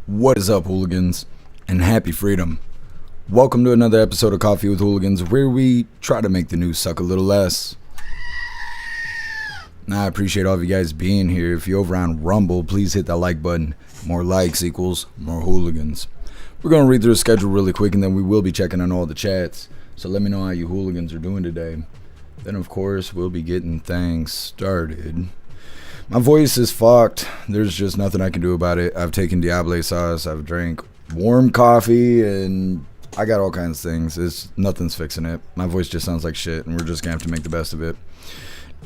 What is up, hooligans, and happy freedom. Welcome to another episode of Coffee with Hooligans, where we try to make the news suck a little less. Now, I appreciate all of you guys being here. If you're over on Rumble, please hit that like button. More likes equals more hooligans. We're going to read through the schedule really quick, and then we will be checking on all the chats. So let me know how you hooligans are doing today. Then, of course, we'll be getting things started. My voice is fucked. There's just nothing I can do about it. I've taken Diable sauce. I've drank warm coffee, and I got all kinds of things. Nothing's fixing it. My voice just sounds like shit, and we're just going to have to make the best of it.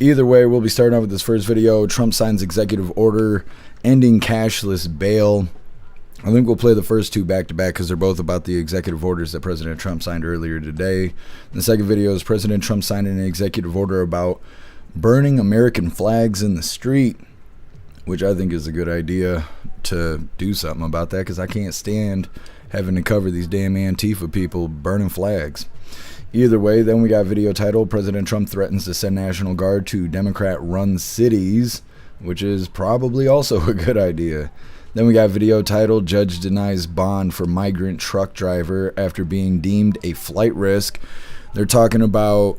Either way, we'll be starting off with this first video. Trump signs executive order ending cashless bail. I think we'll play the first two back to back because they're both about the executive orders that President Trump signed earlier today. The second video is President Trump signed an executive order about burning American flags in the street, which I think is a good idea to do something about that, because I can't stand having to cover these damn Antifa people burning flags. Either way, then we got video title, President Trump threatens to send National Guard to Democrat-run cities, which is probably also a good idea. Then we got video title, judge denies bond for migrant truck driver after being deemed a flight risk. They're talking about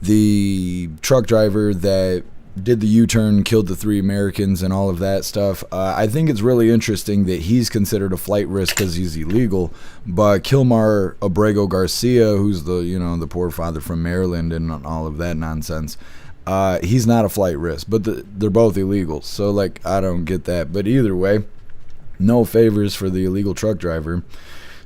the truck driver that did the U-turn, killed the 3 Americans and all of that stuff. I think it's really interesting that he's considered a flight risk because he's illegal, but Abrego Garcia, who's the poor father from Maryland and all of that nonsense, he's not a flight risk, but they're both illegal. So like, I don't get that. But either way, no favors for the illegal truck driver.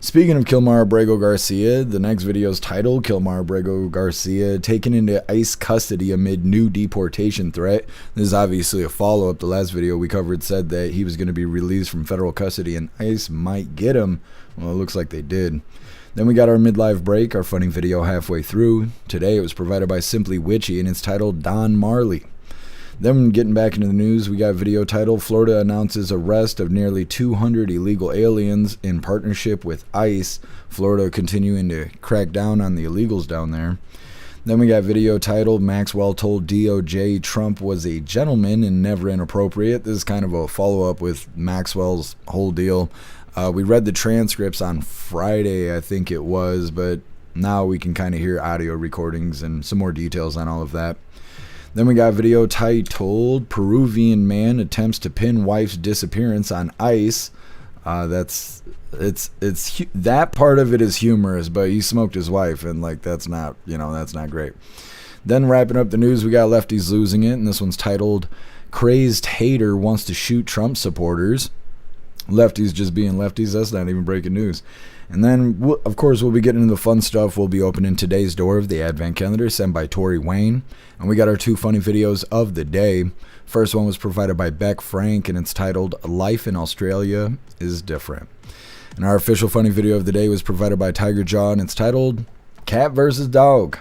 Speaking of Abrego Garcia, the next video is titled Abrego Garcia taken into ICE custody amid new deportation threat. This is obviously a follow-up. The last video we covered said that he was going to be released from federal custody and ICE might get him. Well, it looks like they did. Then we got our midlife break, our funny video halfway through. Today it was provided by Simply Witchy and it's titled Don Marley. Then getting back into the news, we got video title, Florida announces arrest of nearly 200 illegal aliens in partnership with ICE. Florida continuing to crack down on the illegals down there. Then we got video title, Maxwell told DOJ Trump was a gentleman and never inappropriate. This is kind of a follow-up with Maxwell's whole deal. We read the transcripts on Friday, I think it was, but now we can kind of hear audio recordings and some more details on all of that. Then we got video titled Peruvian man attempts to pin wife's disappearance on ICE. That part of it is humorous, but he smoked his wife, and like that's not great. Then wrapping up the news, we got Lefties losing it, and this one's titled Crazed Hater Wants to Shoot Trump Supporters. Lefties just being lefties, that's not even breaking news. And then, of course, we'll be getting into the fun stuff. We'll be opening today's door of the Advent Calendar sent by Tori Wayne. And we got our 2 funny videos of the day. First one was provided by Beck Frank, and it's titled Life in Australia is Different. And our official funny video of the day was provided by Tiger Jaw, and it's titled Cat versus Dog.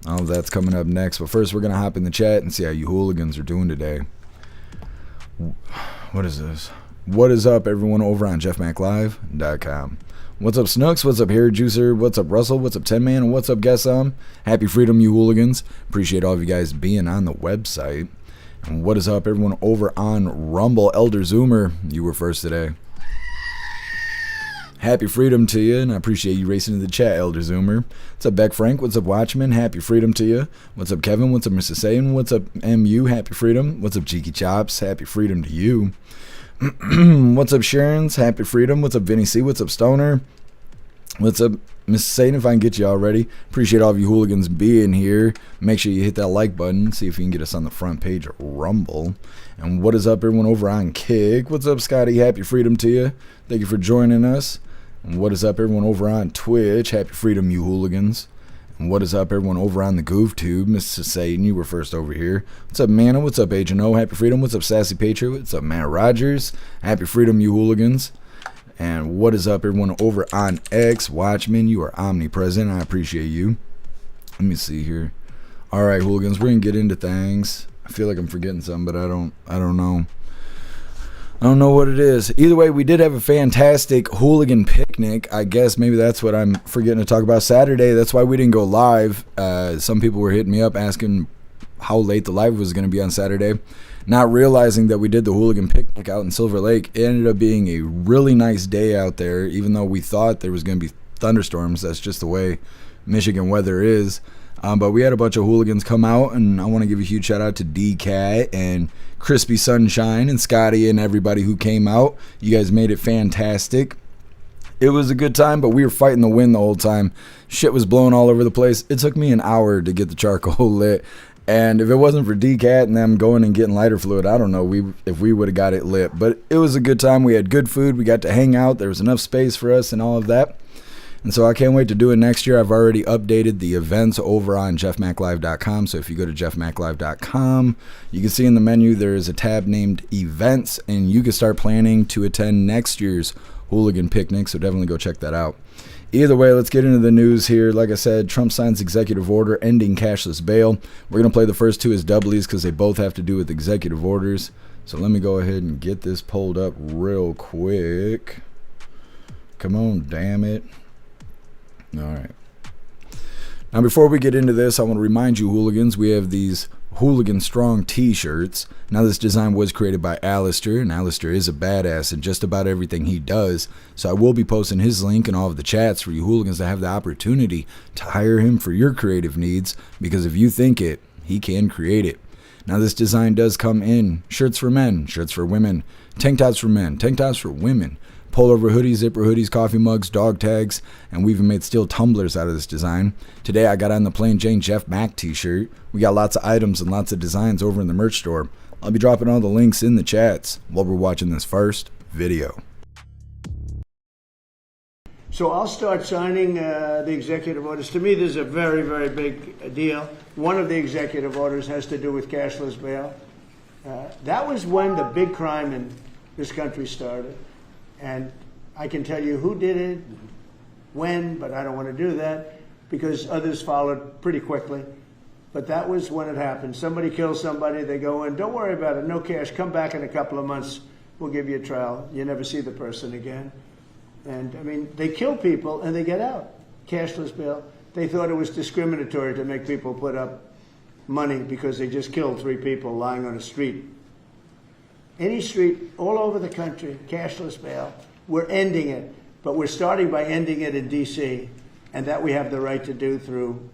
Oh, that's coming up next. But first, we're going to hop in the chat and see how you hooligans are doing today. What is this? What is up, everyone, over on jeffmaclive.com. What's up, Snooks? What's up, Hair Juicer? What's up, Russell? What's up, 10 Man? And what's up, Guess Happy freedom, you hooligans. Appreciate all of you guys being on the website. And what is up, everyone over on Rumble? Elder Zoomer, you were first today. Happy freedom to you, and I appreciate you racing to the chat, Elder Zoomer. What's up, Beck Frank? What's up, Watchman? Happy freedom to you. What's up, Kevin? What's up, Mr. Satan? What's up, MU? Happy freedom. What's up, Cheeky Chops? Happy freedom to you. What's up, Sharon's? Happy freedom. What's up, Vinny C? What's up, Stoner? What's up, Mr. Satan? If I can get you already. Appreciate all of you hooligans being here. Make sure you hit that like button. See if you can get us on the front page of Rumble. And what is up, everyone over on Kick? What's up, Scotty? Happy freedom to you. Thank you for joining us. And what is up, everyone over on Twitch? Happy freedom, you hooligans. And what is up, everyone over on the GoofTube? Mr. Satan, you were first over here. What's up, Mana? What's up, Agent O? Happy freedom. What's up, Sassy Patriot? What's up, Matt Rogers? Happy freedom, you hooligans. And what is up, everyone over on X? Watchmen, you are omnipresent. I appreciate you. Let me see here. All right, hooligans, we're gonna get into things. I feel like I'm forgetting something, but I don't know. I don't know what it is. Either way, we did have a fantastic hooligan picnic. I guess maybe that's what I'm forgetting to talk about. Saturday, that's why we didn't go live. Some people were hitting me up asking how late the live was going to be on Saturday. Not realizing that we did the hooligan picnic out in Silver Lake, it ended up being a really nice day out there, even though we thought there was going to be thunderstorms. That's just the way Michigan weather is. But we had a bunch of hooligans come out, and I want to give a huge shout out to D-Cat and Crispy Sunshine and Scotty and everybody who came out. You guys made it fantastic. It was a good time, but we were fighting the wind the whole time. Shit was blowing all over the place. It took me an hour to get the charcoal lit. And if it wasn't for D-Cat and them going and getting lighter fluid, I don't know if we would have got it lit. But it was a good time. We had good food. We got to hang out. There was enough space for us and all of that. And so I can't wait to do it next year. I've already updated the events over on jeffmaclive.com. So if you go to jeffmaclive.com, you can see in the menu there is a tab named Events, and you can start planning to attend next year's hooligan picnic. So definitely go check that out. Either way, let's get into the news here. Like I said, Trump signs executive order ending cashless bail. We're going to play the first two as doublies because they both have to do with executive orders. So let me go ahead and get this pulled up real quick. Come on, damn it. All right. Now, before we get into this, I want to remind you, hooligans, we have these Hooligan Strong t-shirts. Now, this design was created by Alistair, and Alistair is a badass in just about everything he does. So I will be posting his link in all of the chats for you hooligans to have the opportunity to hire him for your creative needs, because if you think it, he can create it. Now, this design does come in shirts for men, shirts for women, tank tops for men, tank tops for women, pullover hoodies, zipper hoodies, coffee mugs, dog tags, and we even made steel tumblers out of this design. Today I got on the plain Jane JeffMAC t-shirt. We got lots of items and lots of designs over in the merch store. I'll be dropping all the links in the chats while we're watching this first video. So I'll start signing the executive orders. To me, this is a very, very big deal. One of the executive orders has to do with cashless bail. That was when the big crime in this country started. And I can tell you who did it, when, but I don't want to do that because others followed pretty quickly. But that was when it happened. Somebody kills somebody, they go in, don't worry about it, no cash, come back in a couple of months, we'll give you a trial. You never see the person again. And I mean, they kill people and they get out. Cashless bail. They thought it was discriminatory to make people put up money because they just killed 3 people lying on a street. Any street all over the country, cashless bail. We're ending it, but we're starting by ending it in D.C., and that we have the right to do through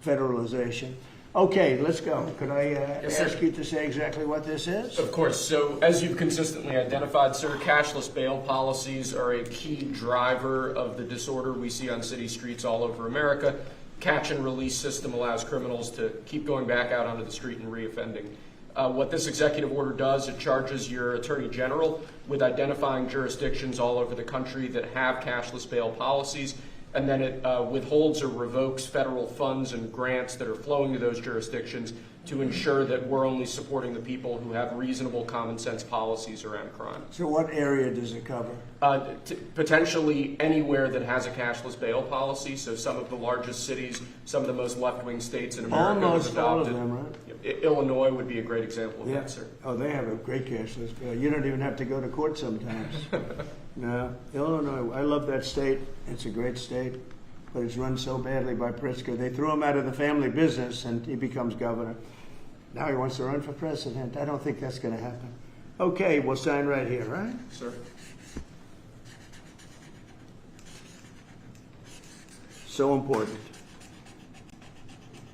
federalization. Okay, let's go. Could I ask you to say exactly what this is? Of course. So as you've consistently identified, sir, cashless bail policies are a key driver of the disorder we see on city streets all over America. Catch and release system allows criminals to keep going back out onto the street and reoffending. What this executive order does, it charges your attorney general with identifying jurisdictions all over the country that have cashless bail policies, and then it withholds or revokes federal funds and grants that are flowing to those jurisdictions to ensure that we're only supporting the people who have reasonable common sense policies around crime. So what area does it cover? Potentially anywhere that has a cashless bail policy. So some of the largest cities, some of the most left-wing states in America have adopted. All of them, right? Illinois would be a great example of that, sir. Oh, they have a great cashless bail. You don't even have to go to court sometimes. No, Illinois, I love that state. It's a great state, but it's run so badly by Pritzker. They threw him out of the family business and he becomes governor. Now he wants to run for president. I don't think that's going to happen. Okay, we'll sign right here, right? Sir. So important.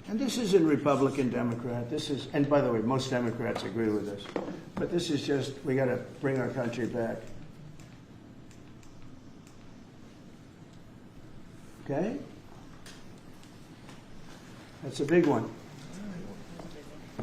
And this isn't Republican, Democrat. This is, and by the way, most Democrats agree with this. But this is just, we got to bring our country back. Okay? That's a big one.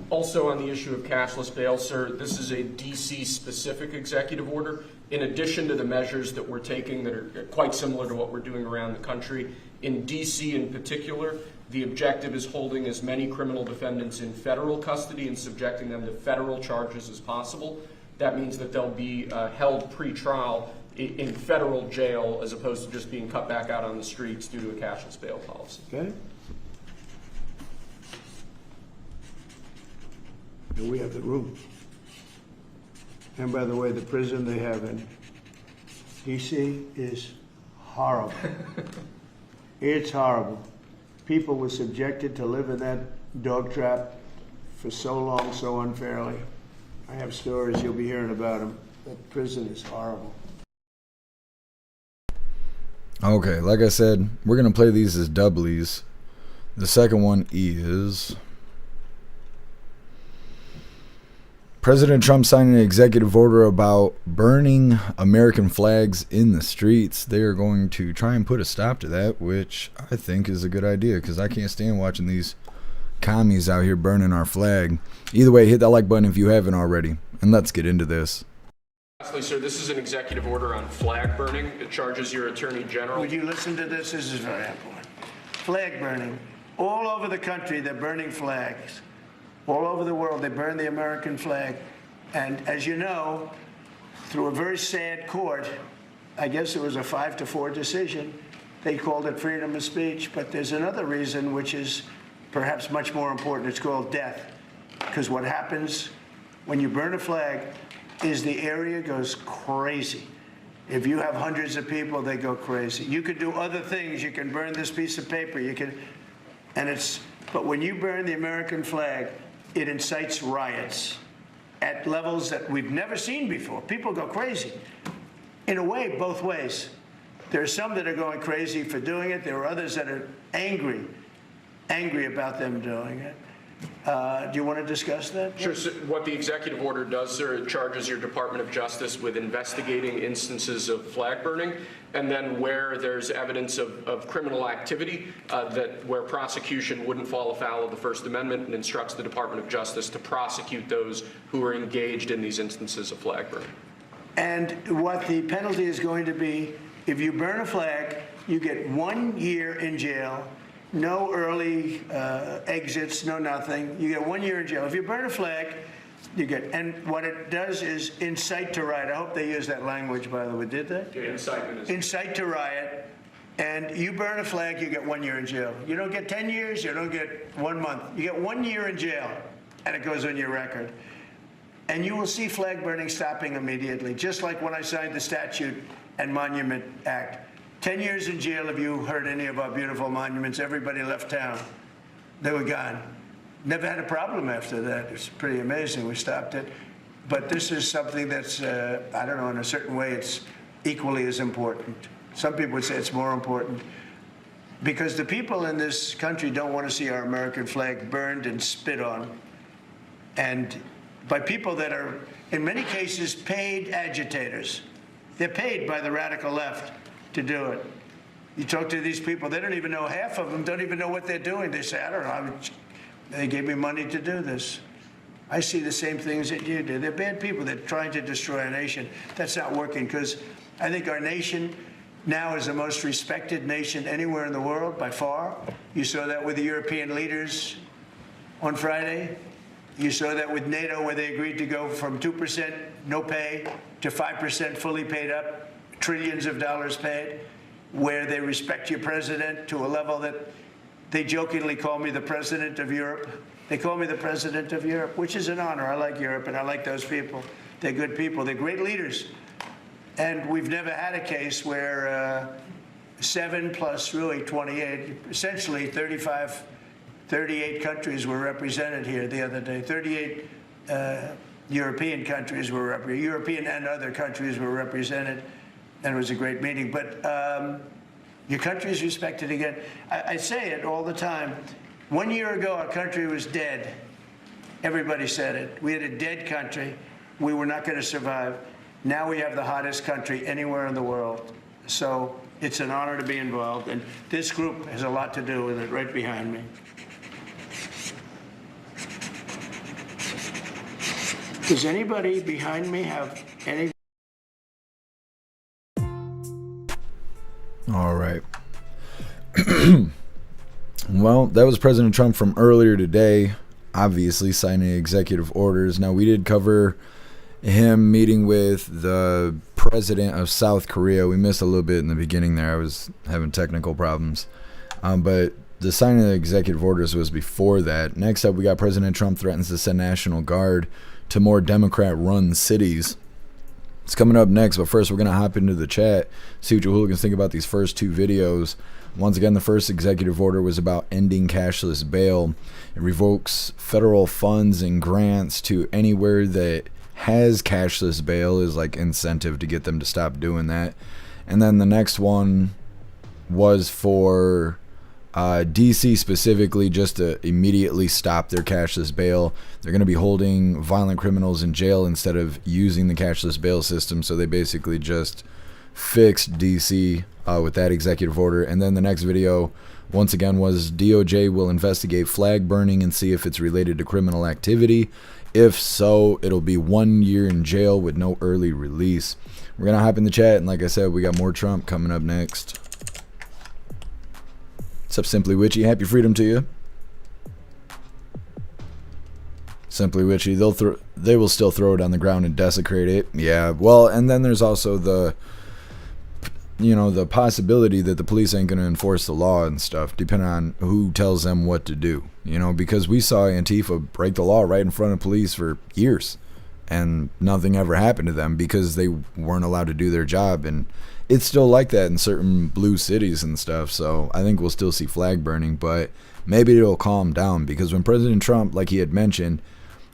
Also on the issue of cashless bail, sir, this is a D.C. specific executive order. In addition to the measures that we're taking that are quite similar to what we're doing around the country, in D.C. in particular, the objective is holding as many criminal defendants in federal custody and subjecting them to federal charges as possible. That means that they'll be held pre-trial in federal jail as opposed to just being cut back out on the streets due to a cashless bail policy. Okay? And we have the room. And by the way, the prison they have in D.C. is horrible. It's horrible. People were subjected to live in that dog trap for so long, so unfairly. I have stories. You'll be hearing about them. The prison is horrible. Okay, like I said, we're going to play these as doublies. The second one is President Trump signed an executive order about burning American flags in the streets. They are going to try and put a stop to that, which I think is a good idea because I can't stand watching these commies out here burning our flag. Either way, hit that like button if you haven't already, and let's get into this. Lastly, sir, this is an executive order on flag burning. It charges your attorney general. Would you listen to this? This is very important. Flag burning. All over the country, they're burning flags. All over the world, they burn the American flag. And as you know, through a very sad court, I guess it was a 5-4 decision, they called it freedom of speech. But there's another reason, which is perhaps much more important. It's called death. Because what happens when you burn a flag is the area goes crazy. If you have hundreds of people, they go crazy. You could do other things. You can burn this piece of paper. You can, but when you burn the American flag, it incites riots at levels that we've never seen before. People go crazy. In a way, both ways. There are some that are going crazy for doing it. There are others that are angry about them doing it. Do you want to discuss that? Sure. So what the executive order does, sir, it charges your Department of Justice with investigating instances of flag burning, and then where there's evidence of criminal activity, where prosecution wouldn't fall afoul of the First Amendment, and instructs the Department of Justice to prosecute those who are engaged in these instances of flag burning. And what the penalty is going to be, if you burn a flag, you get 1 year in jail. No early exits, no nothing. You get 1 year in jail. If you burn a flag, you get, and what it does is incite to riot. I hope they use that language, by the way. Did they? Yeah, incitement is. Incite to riot. And you burn a flag, you get 1 year in jail. You don't get 10 years, you don't get 1 month. You get 1 year in jail, and it goes on your record. And you will see flag burning stopping immediately, just like when I signed the Statute and Monument Act. 10 years in jail if you hurt any of our beautiful monuments. Everybody left town. They were gone. Never had a problem after that. It's pretty amazing. We stopped it. But this is something that's, I don't know, in a certain way, it's equally as important. Some people would say it's more important. Because the people in this country don't want to see our American flag burned and spit on. And by people that are, in many cases, paid agitators. They're paid by the radical left to do it. You talk to these people, they don't even know, half of them don't even know what they're doing. They say, I don't know, they gave me money to do this. I see the same things that you do. They're bad people. They're trying to destroy our nation. That's not working, because I think our nation now is the most respected nation anywhere in the world, by far. You saw that with the European leaders on Friday. You saw that with NATO, where they agreed to go from 2% no pay to 5% fully paid up. Trillions of dollars paid, where they respect your president to a level that they jokingly call me the president of Europe. They call me the president of Europe, which is an honor. I like Europe, and I like those people. They're good people. They're great leaders. And we've never had a case where 7 plus really 28, essentially 38 countries were represented here the other day. 38 European countries were represented. European and other countries were represented. And it was a great meeting. But your country is respected again. I say it all the time. 1 year ago, our country was dead. Everybody said it. We had a dead country. We were not going to survive. Now we have the hottest country anywhere in the world. So it's an honor to be involved. And this group has a lot to do with it, right behind me. Does anybody behind me have any? All right. Well, that was President Trump from earlier today, obviously signing executive orders. Now, we did cover him meeting with the president of South Korea. We missed a little bit in the beginning there. I was having technical problems. But the signing of the executive orders was before that. Next up, we got President Trump threatens to send National Guard to more Democrat-run cities. It's coming up next, but first we're going to hop into the chat, see what you hooligans think about these first two videos. Once again, the first executive order was about ending cashless bail. It revokes federal funds and grants to anywhere that has cashless bail is like incentive to get them to stop doing that. And then the next one was for DC specifically, just to immediately stop their cashless bail. They're going to be holding violent criminals in jail instead of using the cashless bail system. So they basically just fixed DC with that executive order. And then the next video, once again, was DOJ will investigate flag burning and see if it's related to criminal activity. If so, it'll be 1 year in jail with no early release. We're going to hop in the chat, and like I said, we got more Trump coming up next. What's up, Simply Witchy? Happy freedom to you. Simply Witchy, they will still throw it on the ground and desecrate it. Yeah, well, and then there's also the, you know, the possibility that the police ain't going to enforce the law and stuff, depending on who tells them what to do. You know, because we saw Antifa break the law right in front of police for years, and nothing ever happened to them because they weren't allowed to do their job. And it's still like that in certain blue cities and stuff. So I think we'll still see flag burning, but maybe it'll calm down, because when President Trump, like he had mentioned,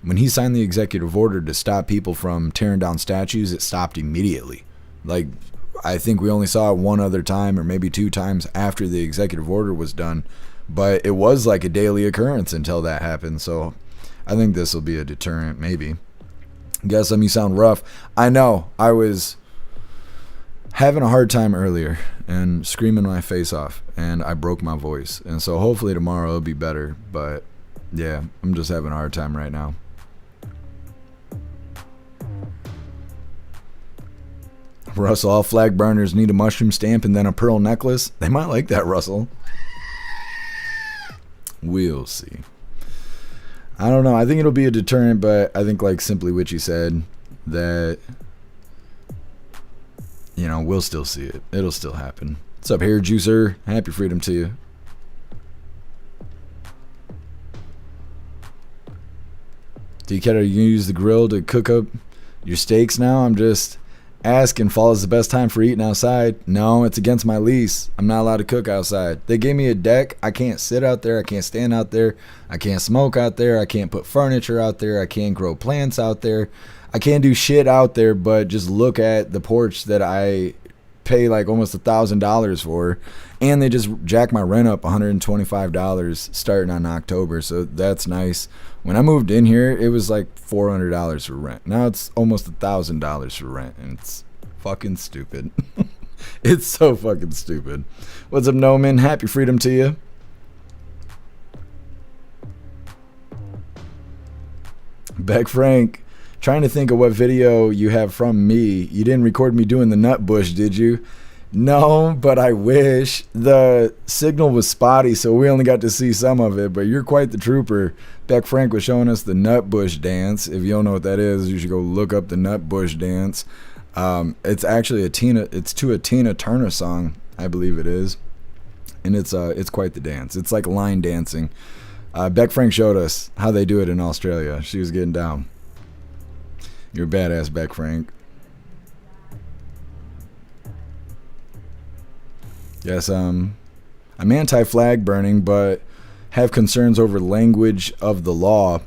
when he signed the executive order to stop people from tearing down statues, it stopped immediately. Like, I think we only saw it one other time or maybe 2 times after the executive order was done, but it was like a daily occurrence until that happened. So I think this will be a deterrent, maybe. Guess you sound rough. I know, I was having a hard time earlier and screaming my face off, and I broke my voice, and so hopefully tomorrow it'll be better. But yeah, I'm just having a hard time right now. Russell, all flag burners need a mushroom stamp and then a pearl necklace. They might like that, Russell. We'll see. I don't know. I think it'll be a deterrent, but I think, like Simply Witchy said, that, you know, we'll still see it. It'll still happen. What's up, Hair Juicer? Happy freedom to you. DK, are you going to use the grill to cook up your steaks now? I'm just asking. Fall is the best time for eating outside. No, it's against my lease. I'm not allowed to cook outside. They gave me a deck. I can't sit out there. I can't stand out there. I can't smoke out there. I can't put furniture out there. I can't grow plants out there. I can't do shit out there but just look at the porch that I pay like almost $1,000 for, and they just jack my rent up $125 starting on October. So that's nice. When I moved in here, it was like $400 for rent. Now it's almost $1,000 for rent, and it's fucking stupid. It's so fucking stupid. What's up, Noman? Happy freedom to you. Beck Frank, trying to think of what video you have from me. You didn't record me doing the nut bush, did you? No, but I wish. The signal was spotty, so we only got to see some of it, but you're quite the trooper. Beck Frank was showing us the nut bush dance. If you don't know what that is, you should go look up the nut bush dance. It's actually it's to a Tina Turner song, I believe it is. And it's quite the dance. It's like line dancing. Beck Frank showed us how they do it in Australia. She was getting down. You're a badass, Beck Frank. Yes, I'm anti-flag burning, but have concerns over language of the law.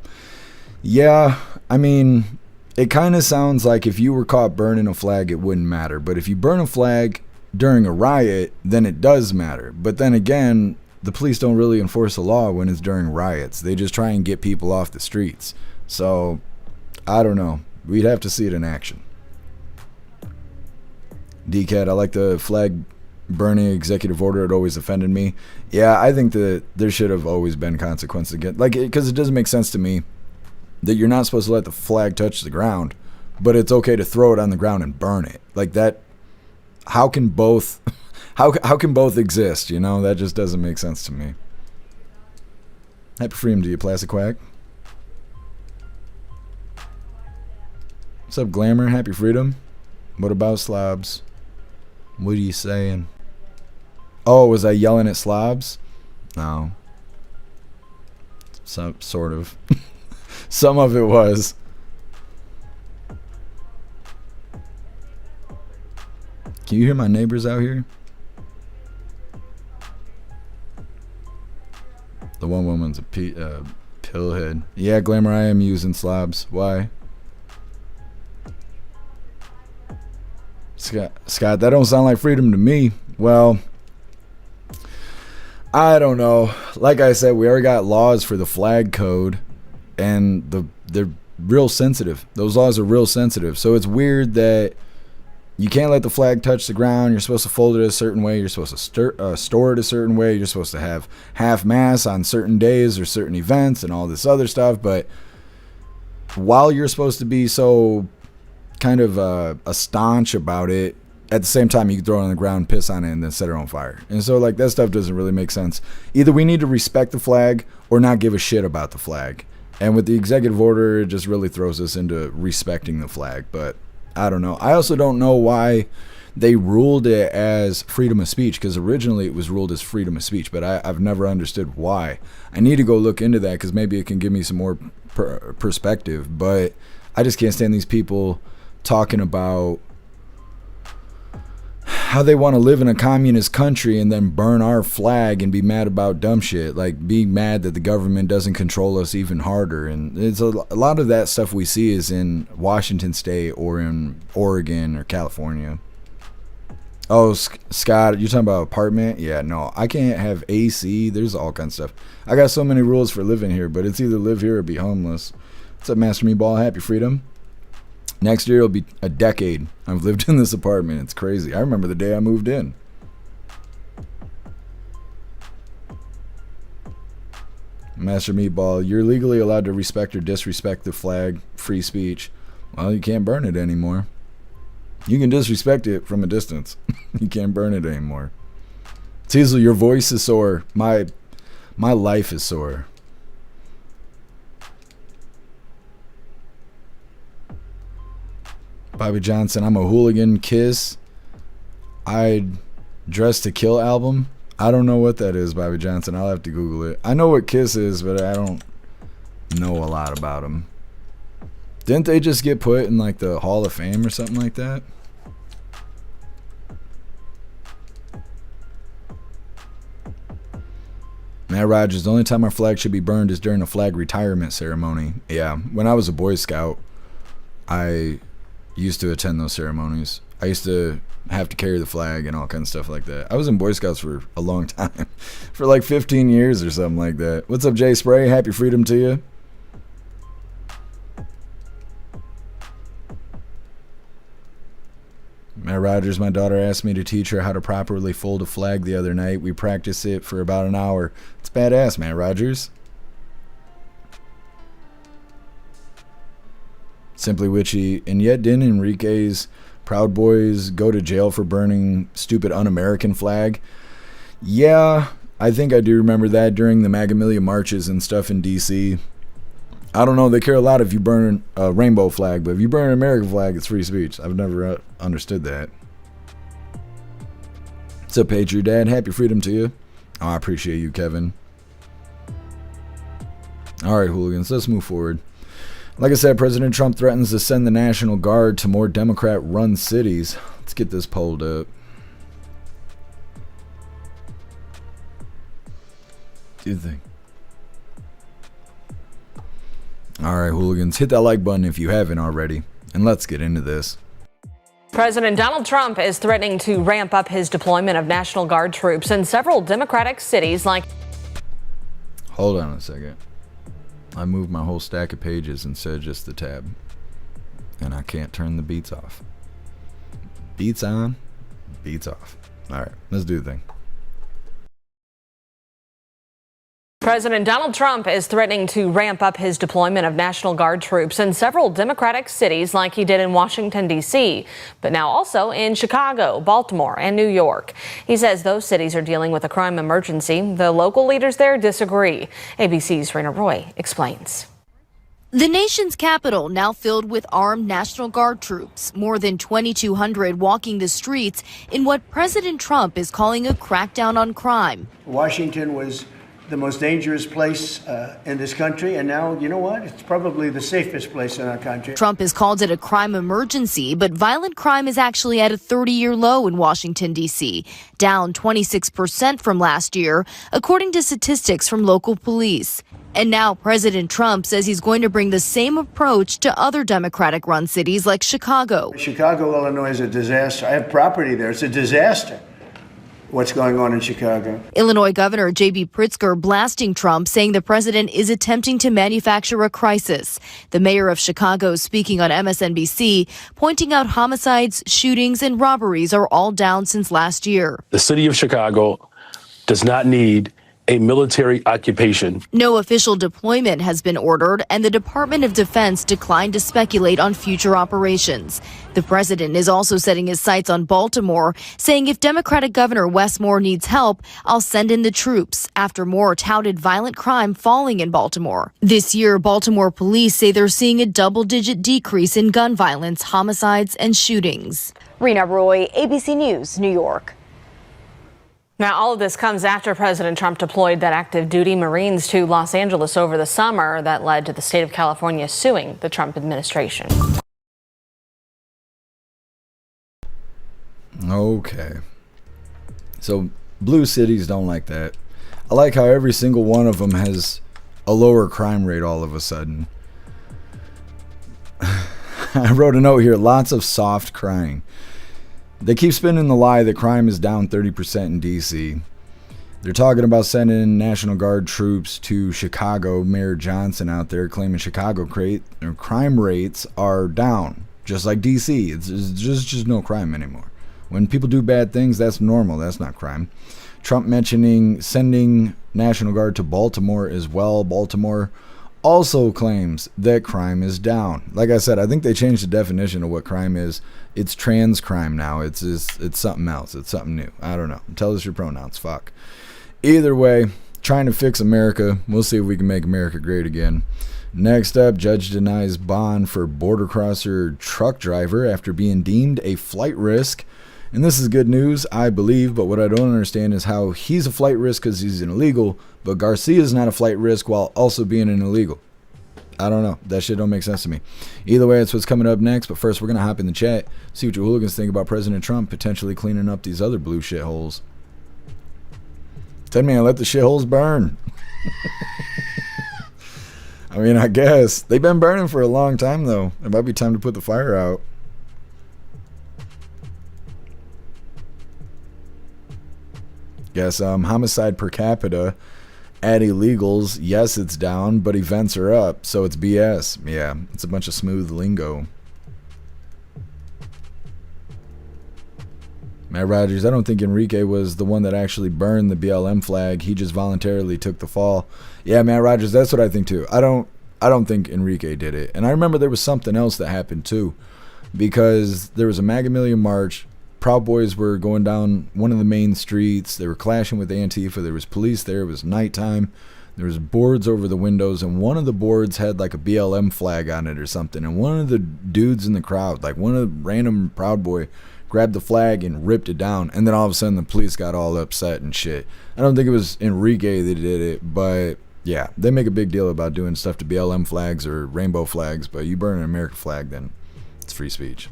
Yeah, I mean, it kind of sounds like if you were caught burning a flag, it wouldn't matter. But if you burn a flag during a riot, then it does matter. But then again, the police don't really enforce the law when it's during riots. They just try and get people off the streets. So, I don't know. We'd have to see it in action. DCAT, I like the flag burning executive order. It always offended me. Yeah, I think that there should have always been consequences again. Like, because it doesn't make sense to me that you're not supposed to let the flag touch the ground, but it's okay to throw it on the ground and burn it. Like that, how can both, how can both exist? You know, that just doesn't make sense to me. Happy freedom to you, Plastic Quack. What's up, Glamour? Happy freedom. What about slobs? What are you saying? Oh, was I yelling at slobs? No. Some sort of. Some of it was. Can you hear my neighbors out here? The one woman's a pillhead. Yeah, Glamour, I am using slobs. Why? Scott, that don't sound like freedom to me. Well, I don't know. Like I said, we already got laws for the flag code, and they're real sensitive. Those laws are real sensitive. So it's weird that you can't let the flag touch the ground. You're supposed to fold it a certain way. You're supposed to store it a certain way. You're supposed to have half-mast on certain days or certain events and all this other stuff. But while you're supposed to be so kind of a staunch about it, at the same time you can throw it on the ground, piss on it, and then set it on fire. And so like that stuff doesn't really make sense. Either we need to respect the flag or not give a shit about the flag. And with the executive order, it just really throws us into respecting the flag. But I don't know. I also don't know why they ruled it as freedom of speech, because originally it was ruled as freedom of speech, but I've never understood why. I need to go look into that because maybe it can give me some more perspective. But I just can't stand these people talking about how they want to live in a communist country and then burn our flag and be mad about dumb shit. Like, be mad that the government doesn't control us even harder. And it's a lot of that stuff we see is in Washington State or in Oregon or California. Oh, Scott, you're talking about apartment? Yeah, no, I can't have AC. There's all kinds of stuff. I got so many rules for living here, but it's either live here or be homeless. What's up, Master Meatball? Happy Freedom. Next year it'll be a decade I've lived in this apartment. It's crazy. I remember the day I moved in. Master Meatball, you're legally allowed to respect or disrespect the flag. Free speech. Well, you can't burn it anymore. You can disrespect it from a distance. You can't burn it anymore. Teasel, your voice is sore. My life is sore. Bobby Johnson, I'm a hooligan. Kiss. I'd Dress to Kill album. I don't know what that is, Bobby Johnson. I'll have to Google it. I know what Kiss is, but I don't know a lot about them. Didn't they just get put in like the Hall of Fame or something like that? Matt Rogers, the only time our flag should be burned is during a flag retirement ceremony. Yeah, when I was a Boy Scout, I used to attend those ceremonies. I used to have to carry the flag and all kinds of stuff like that. I was in Boy Scouts for a long time. For like 15 years or something like that. What's up, Jay Spray? Happy freedom to you. Matt Rogers, my daughter asked me to teach her how to properly fold a flag the other night. We practiced it for about an hour. It's badass, Matt Rogers. Simply Witchy, and yet didn't Enrique's Proud Boys go to jail for burning stupid un-American flag? Yeah, I think I do remember that during the MAGA Million marches and stuff in DC. I don't know, they care a lot if you burn a rainbow flag, but if you burn an American flag, it's free speech. I've never understood that. What's up, Patriot Dad? Happy freedom to you. Oh, I appreciate you, Kevin. Alright, hooligans, let's move forward. Like I said, President Trump threatens to send the National Guard to more Democrat-run cities. Let's get this pulled up. Do you think? Alright, hooligans, hit that like button if you haven't already, and let's get into this. President Donald Trump is threatening to ramp up his deployment of National Guard troops in several Democratic cities like... Hold on a second. I moved my whole stack of pages instead of just the tab. And I can't turn the beats off. Beats on, beats off. Alright, let's do the thing. President Donald Trump is threatening to ramp up his deployment of National Guard troops in several Democratic cities like he did in Washington, D.C., but now also in Chicago, Baltimore, and New York. He says those cities are dealing with a crime emergency. The local leaders there disagree. ABC's Raina Roy explains. The nation's capital now filled with armed National Guard troops, more than 2,200 walking the streets in what President Trump is calling a crackdown on crime. Washington was the most dangerous place in this country, and now, you know what? It's probably the safest place in our country. Trump has called it a crime emergency, but violent crime is actually at a 30-year low in Washington, D.C., down 26% from last year, according to statistics from local police. And now President Trump says he's going to bring the same approach to other Democratic-run cities like Chicago. Chicago, Illinois is a disaster. I have property there. It's a disaster what's going on in Chicago. Illinois Governor J.B. Pritzker blasting Trump, saying the president is attempting to manufacture a crisis. The mayor of Chicago speaking on MSNBC, pointing out homicides, shootings, and robberies are all down since last year. The city of Chicago does not need a military occupation. No official deployment has been ordered, and the Department of Defense declined to speculate on future operations. The president is also setting his sights on Baltimore, saying if Democratic Governor Wes Moore needs help, I'll send in the troops, after Moore touted violent crime falling in Baltimore. This year, Baltimore police say they're seeing a double-digit decrease in gun violence, homicides, and shootings. Rena Roy, ABC News, New York. Now, all of this comes after President Trump deployed that active duty Marines to Los Angeles over the summer that led to the state of California suing the Trump administration. Okay. So blue cities don't like that. I like how every single one of them has a lower crime rate all of a sudden. I wrote a note here, lots of soft crying. They keep spinning the lie that crime is down 30% in D.C. They're talking about sending National Guard troops to Chicago. Mayor Johnson out there claiming Chicago crime rates are down, just like D.C. It's just no crime anymore. When people do bad things, that's normal. That's not crime. Trump mentioning sending National Guard to Baltimore as well. Baltimore also claims that crime is down. Like I said, I think they changed the definition of what crime is. It's trans crime now. It's something else. It's something new. I don't know. Tell us your pronouns. Fuck. Either way, trying to fix America. We'll see if we can make America great again. Next up, judge denies bond for border crosser truck driver after being deemed a flight risk. And this is good news, I believe, but what I don't understand is how he's a flight risk because he's an illegal, but Garcia is not a flight risk while also being an illegal. I don't know. That shit don't make sense to me. Either way, that's what's coming up next, but first we're going to hop in the chat, see what your hooligans think about President Trump potentially cleaning up these other blue shitholes. 10 man, let the shitholes burn. I mean, I guess. They've been burning for a long time, though. It might be time to put the fire out. Guess homicide per capita at illegals, yes, it's down, but events are up, so it's BS. Yeah, it's a bunch of smooth lingo. Matt Rogers, I don't think Enrique was the one that actually burned the BLM flag. He just voluntarily took the fall. Yeah, Matt Rogers, that's what I think too. I don't think Enrique did it. And I remember there was something else that happened too, because there was a MAGA Million march. Proud Boys were going down one of the main streets. They were clashing with Antifa. There was police there. It was nighttime. There was boards over the windows, and one of the boards had like a BLM flag on it or something. And one of the dudes in the crowd, like one of the random Proud Boy, grabbed the flag and ripped it down. And then all of a sudden the police got all upset and shit. I don't think it was Enrique that did it, but yeah, they make a big deal about doing stuff to BLM flags or rainbow flags. But you burn an American flag, then it's free speech.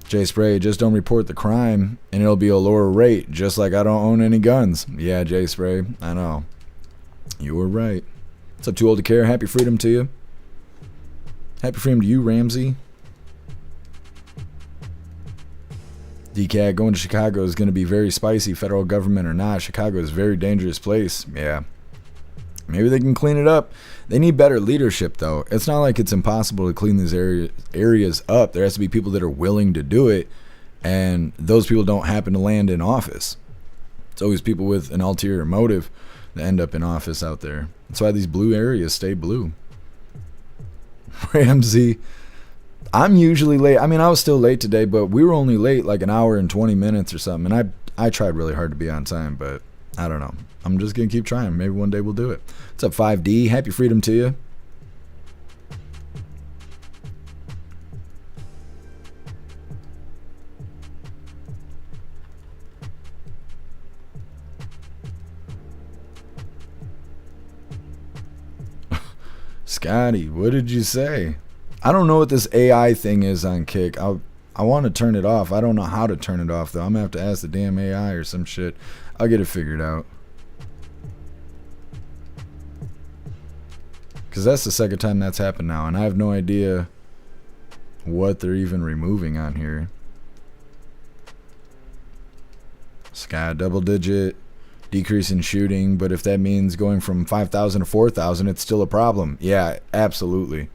Jay Spray, just don't report the crime and it'll be a lower rate, just like I don't own any guns. Yeah, Jay Spray, I know. You were right. What's up, Too Old to Care? Happy freedom to you. Happy freedom to you, Ramsey. DCAT, going to Chicago is going to be very spicy, federal government or not. Chicago is a very dangerous place. Yeah. Maybe they can clean it up. They need better leadership, though. It's not like it's impossible to clean these areas up. There has to be people that are willing to do it, and those people don't happen to land in office. It's always people with an ulterior motive that end up in office out there. That's why these blue areas stay blue. Ramsey, I'm usually late. I mean, I was still late today, but we were only late like an hour and 20 minutes or something, and I tried really hard to be on time, but I don't know. I'm just going to keep trying. Maybe one day we'll do it. What's up, 5D? Happy freedom to you. Scotty, what did you say? I don't know what this AI thing is on Kick. I want to turn it off. I don't know how to turn it off, though. I'm going to have to ask the damn AI or some shit. I'll get it figured out. Because that's the second time that's happened now, and I have no idea what they're even removing on here. Sky double digit decrease in shooting, but if that means going from 5,000 to 4,000, it's still a problem. Yeah, absolutely.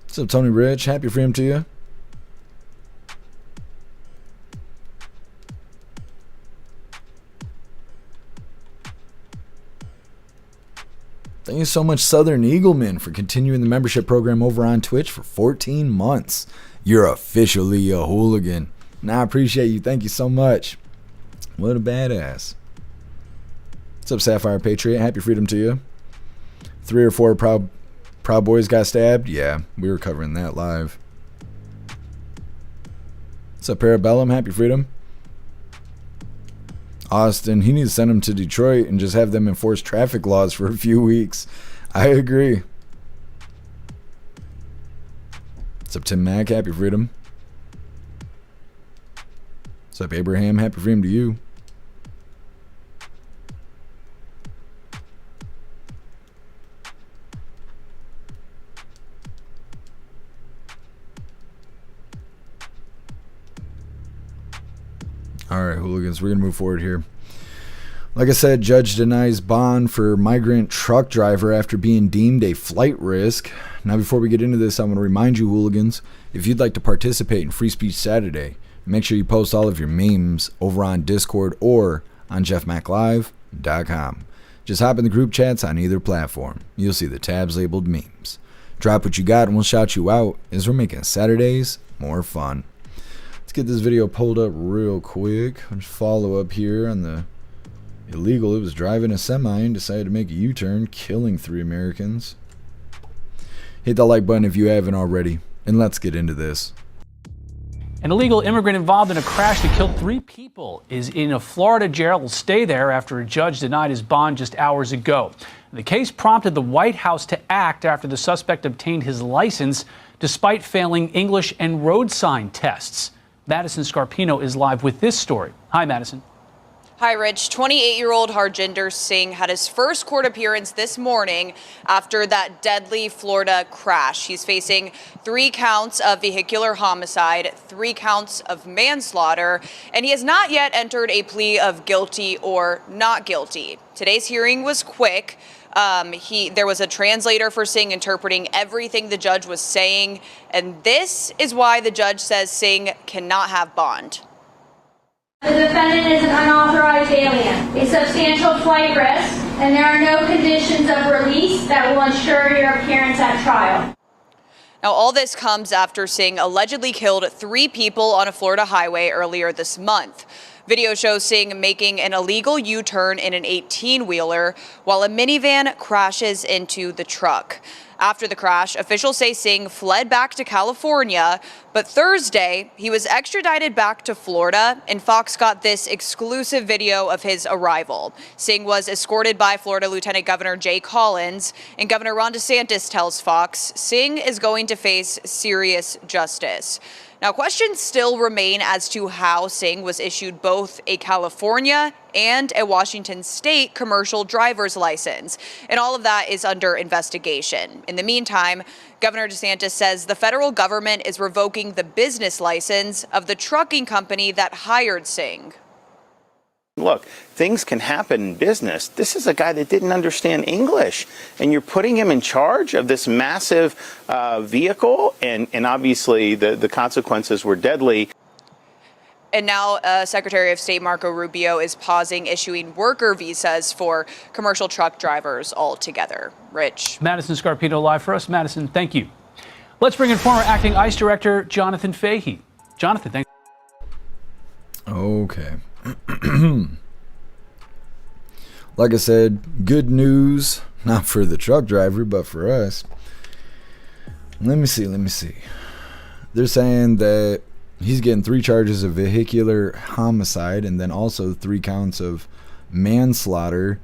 What's up, Tony Rich? Happy freedom to you. Thank you so much, Southern Eagleman, for continuing the membership program over on Twitch for 14 months. You're officially a hooligan. And I appreciate you. Thank you so much. What a badass. What's up, Sapphire Patriot? Happy freedom to you. 3 or 4 Proud Boys got stabbed? Yeah, we were covering that live. What's up, Parabellum? Happy freedom. Austin, he needs to send them to Detroit and just have them enforce traffic laws for a few weeks. I agree. What's up, Tim Mack? Happy freedom. What's up, Abraham? Happy freedom to you. Alright, hooligans, we're going to move forward here. Like I said, judge denies bond for migrant truck driver after being deemed a flight risk. Now, before we get into this, I want to remind you, hooligans, if you'd like to participate in Free Speech Saturday, make sure you post all of your memes over on Discord or on jeffmaclive.com. Just hop in the group chats on either platform. You'll see the tabs labeled memes. Drop what you got and we'll shout you out as we're making Saturdays more fun. Let's get this video pulled up real quick. I'll just follow up here on the illegal. It was driving a semi and decided to make a U-turn, killing 3 Americans. Hit the like button if you haven't already, and let's get into this. An illegal immigrant involved in a crash that killed 3 people is in a Florida jail. Will stay there after a judge denied his bond just hours ago. The case prompted the White House to act after the suspect obtained his license despite failing English and road sign tests. Madison Scarpino is live with this story. Hi, Madison. Hi, Rich. 28-year-old Harjinder Singh had his first court appearance this morning after that deadly Florida crash. He's facing 3 counts of vehicular homicide, 3 counts of manslaughter, and he has not yet entered a plea of guilty or not guilty. Today's hearing was quick. There was a translator for Singh interpreting everything the judge was saying, and this is why the judge says Singh cannot have bond. The defendant is an unauthorized alien, a substantial flight risk, and there are no conditions of release that will ensure your appearance at trial. Now, all this comes after Singh allegedly killed 3 people on a Florida highway earlier this month. Video shows Singh making an illegal U-turn in an 18-wheeler while a minivan crashes into the truck. After the crash, officials say Singh fled back to California, but Thursday he was extradited back to Florida, and Fox got this exclusive video of his arrival. Singh was escorted by Florida Lieutenant Governor Jay Collins, and Governor Ron DeSantis tells Fox Singh is going to face serious justice. Now, questions still remain as to how Singh was issued both a California and a Washington state commercial driver's license. And all of that is under investigation. In the meantime, Governor DeSantis says the federal government is revoking the business license of the trucking company that hired Singh. Look, things can happen in business. This is a guy that didn't understand English, and you're putting him in charge of this massive vehicle, and obviously the consequences were deadly. And now Secretary of State Marco Rubio is pausing issuing worker visas for commercial truck drivers altogether. Rich. Madison Scarpino live for us. Madison, thank you. Let's bring in former acting ICE Director Jonathan Fahey. Jonathan, thank you. Okay. Like I said, good news, not for the truck driver, but for us. Let me see. They're saying that he's getting 3 charges of vehicular homicide and then also 3 counts of manslaughter.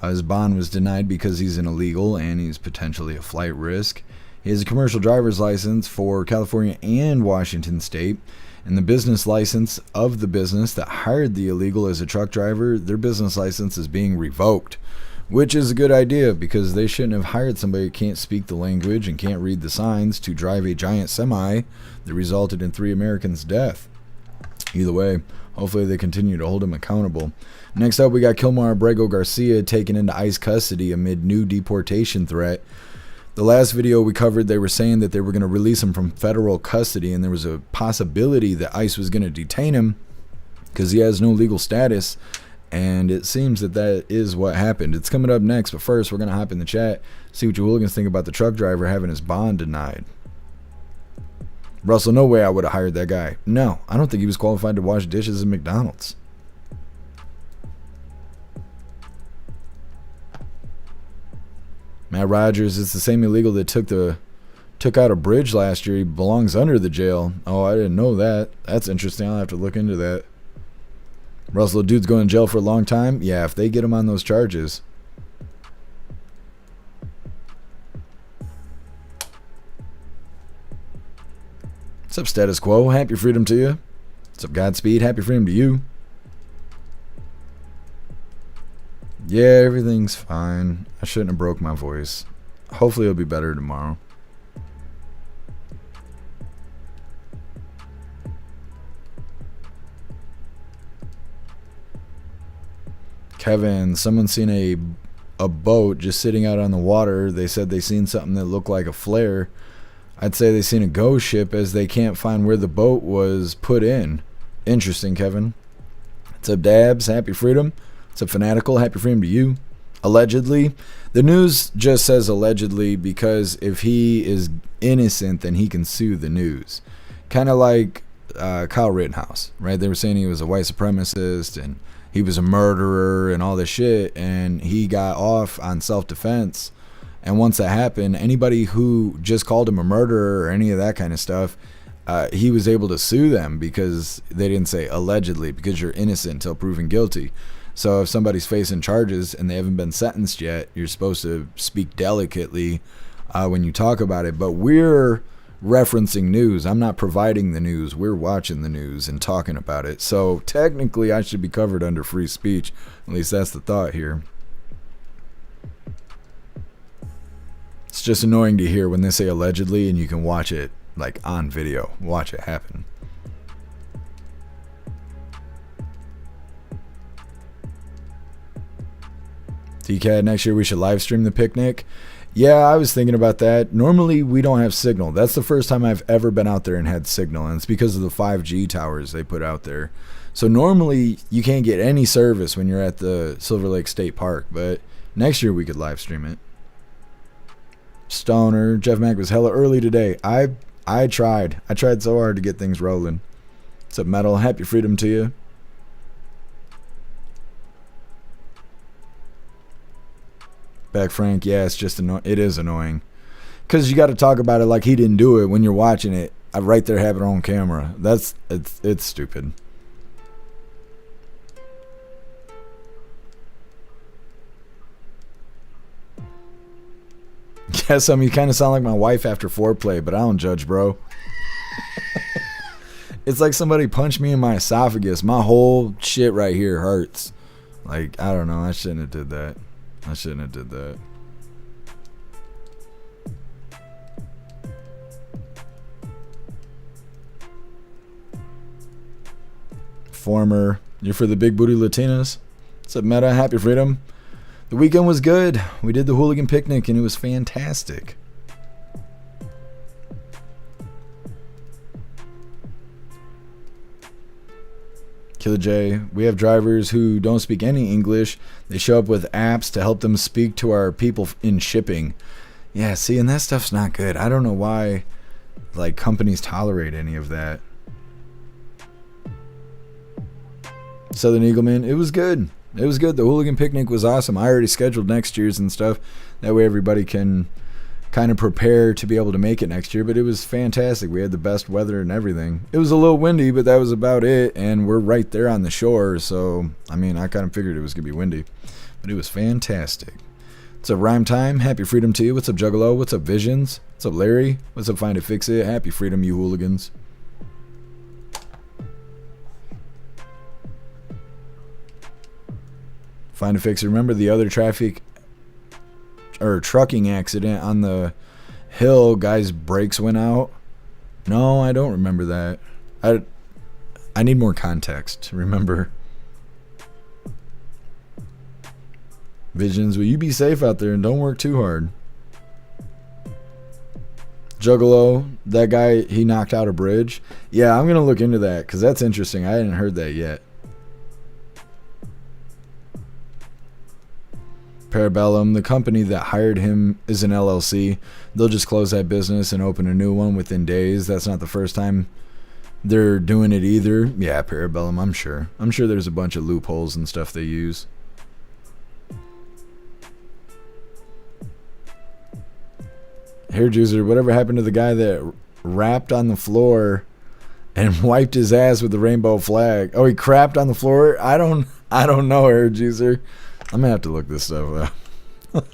His bond was denied because he's an illegal and he's potentially a flight risk. He has a commercial driver's license for California and Washington State, and the business license of the business that hired the illegal as a truck driver, their business license is being revoked, which is a good idea because they shouldn't have hired somebody who can't speak the language and can't read the signs to drive a giant semi that resulted in 3 Americans' death. Either way, hopefully they continue to hold him accountable. Next up, we got Abrego Garcia taken into ICE custody amid new deportation threat. The last video we covered, they were saying that they were going to release him from federal custody, and there was a possibility that ICE was going to detain him because he has no legal status, and it seems that that is what happened. It's coming up next, but first we're going to hop in the chat, see what you hooligans think about the truck driver having his bond denied. Russell, no way I would have hired that guy. No, I don't think he was qualified to wash dishes at McDonald's. Matt Rogers, it's the same illegal that took out a bridge last year. He belongs under the jail. Oh, I didn't know that. That's interesting. I'll have to look into that. Russell, dude's going to jail for a long time. Yeah, if they get him on those charges. What's up, Status Quo? Happy freedom to you. What's up, Godspeed? Happy freedom to you. Yeah, everything's fine. I shouldn't have broke my voice. Hopefully it'll be better tomorrow. Kevin, someone seen a boat just sitting out on the water. They said they seen something that looked like a flare. I'd say they seen a ghost ship as they can't find where the boat was put in. Interesting, Kevin. What's up, Dabs? Happy freedom. What's up, Fanatical? Happy freedom to you. Allegedly. The news just says allegedly because if he is innocent, then he can sue the news. Kind of like Kyle Rittenhouse, right? They were saying he was a white supremacist and he was a murderer and all this shit, and he got off on self-defense. And once that happened, anybody who just called him a murderer or any of that kind of stuff, he was able to sue them because they didn't say allegedly, because you're innocent until proven guilty. So if somebody's facing charges and they haven't been sentenced yet, you're supposed to speak delicately when you talk about it. But we're referencing news. I'm not providing the news. We're watching the news and talking about it. So technically I should be covered under free speech. At least that's the thought here. It's just annoying to hear when they say allegedly and you can watch it like on video. Watch it happen. TCAD, next year we should live stream the picnic. Yeah, I was thinking about that. Normally we don't have signal. That's the first time I've ever been out there and had signal, and it's because of the 5G towers they put out there. So normally you can't get any service when you're at the Silver Lake State Park, but next year we could live stream it. Stoner, JeffMAC was hella early today. I tried so hard to get things rolling. What's up, Metal? Happy freedom to you. Back Frank, yeah, it's just it is annoying because you got to talk about it like he didn't do it when you're watching it right there, have it on camera. It's stupid. Yeah, some of you kind of sound like my wife after foreplay, but I don't judge, bro. It's like somebody punched me in my esophagus. My whole shit right here hurts. Like, I don't know. I shouldn't have did that. I shouldn't have did that. Former, you're for the big booty Latinas. What's up, Meta? Happy freedom. The weekend was good. We did the hooligan picnic and it was fantastic. Killer J, we have drivers who don't speak any English. They show up with apps to help them speak to our people in shipping. Yeah, see, and that stuff's not good. I don't know why like companies tolerate any of that. Southern Eagleman, it was good. It was good. The hooligan picnic was awesome. I already scheduled next year's and stuff. That way everybody can kind of prepare to be able to make it next year. But it was fantastic. We had the best weather and everything. It was a little windy, but that was about it. And we're right there on the shore, so I mean, I kind of figured it was gonna be windy, but it was fantastic. What's up, Rhyme Time? Happy freedom to you. What's up, Juggalo? What's up, Visions? What's up, Larry? What's up, Find It, Fix It? Happy freedom, you hooligans. Find a Fix It. Remember the other trucking accident on the hill? Guy's brakes went out. No, I don't remember that. I need more context. Remember. Visions, will you be safe out there and don't work too hard? Juggalo, that guy, he knocked out a bridge. Yeah, I'm gonna look into that because that's interesting. I hadn't heard that yet. Parabellum, the company that hired him is an LLC. They'll just close that business and open a new one within days. That's not the first time they're doing it either. Yeah, Parabellum, I'm sure. I'm sure there's a bunch of loopholes and stuff they use. Hair juicer, whatever happened to the guy that rapped on the floor and wiped his ass with the rainbow flag? Oh, he crapped on the floor? I don't know, hair juicer. I'm gonna have to look this stuff up.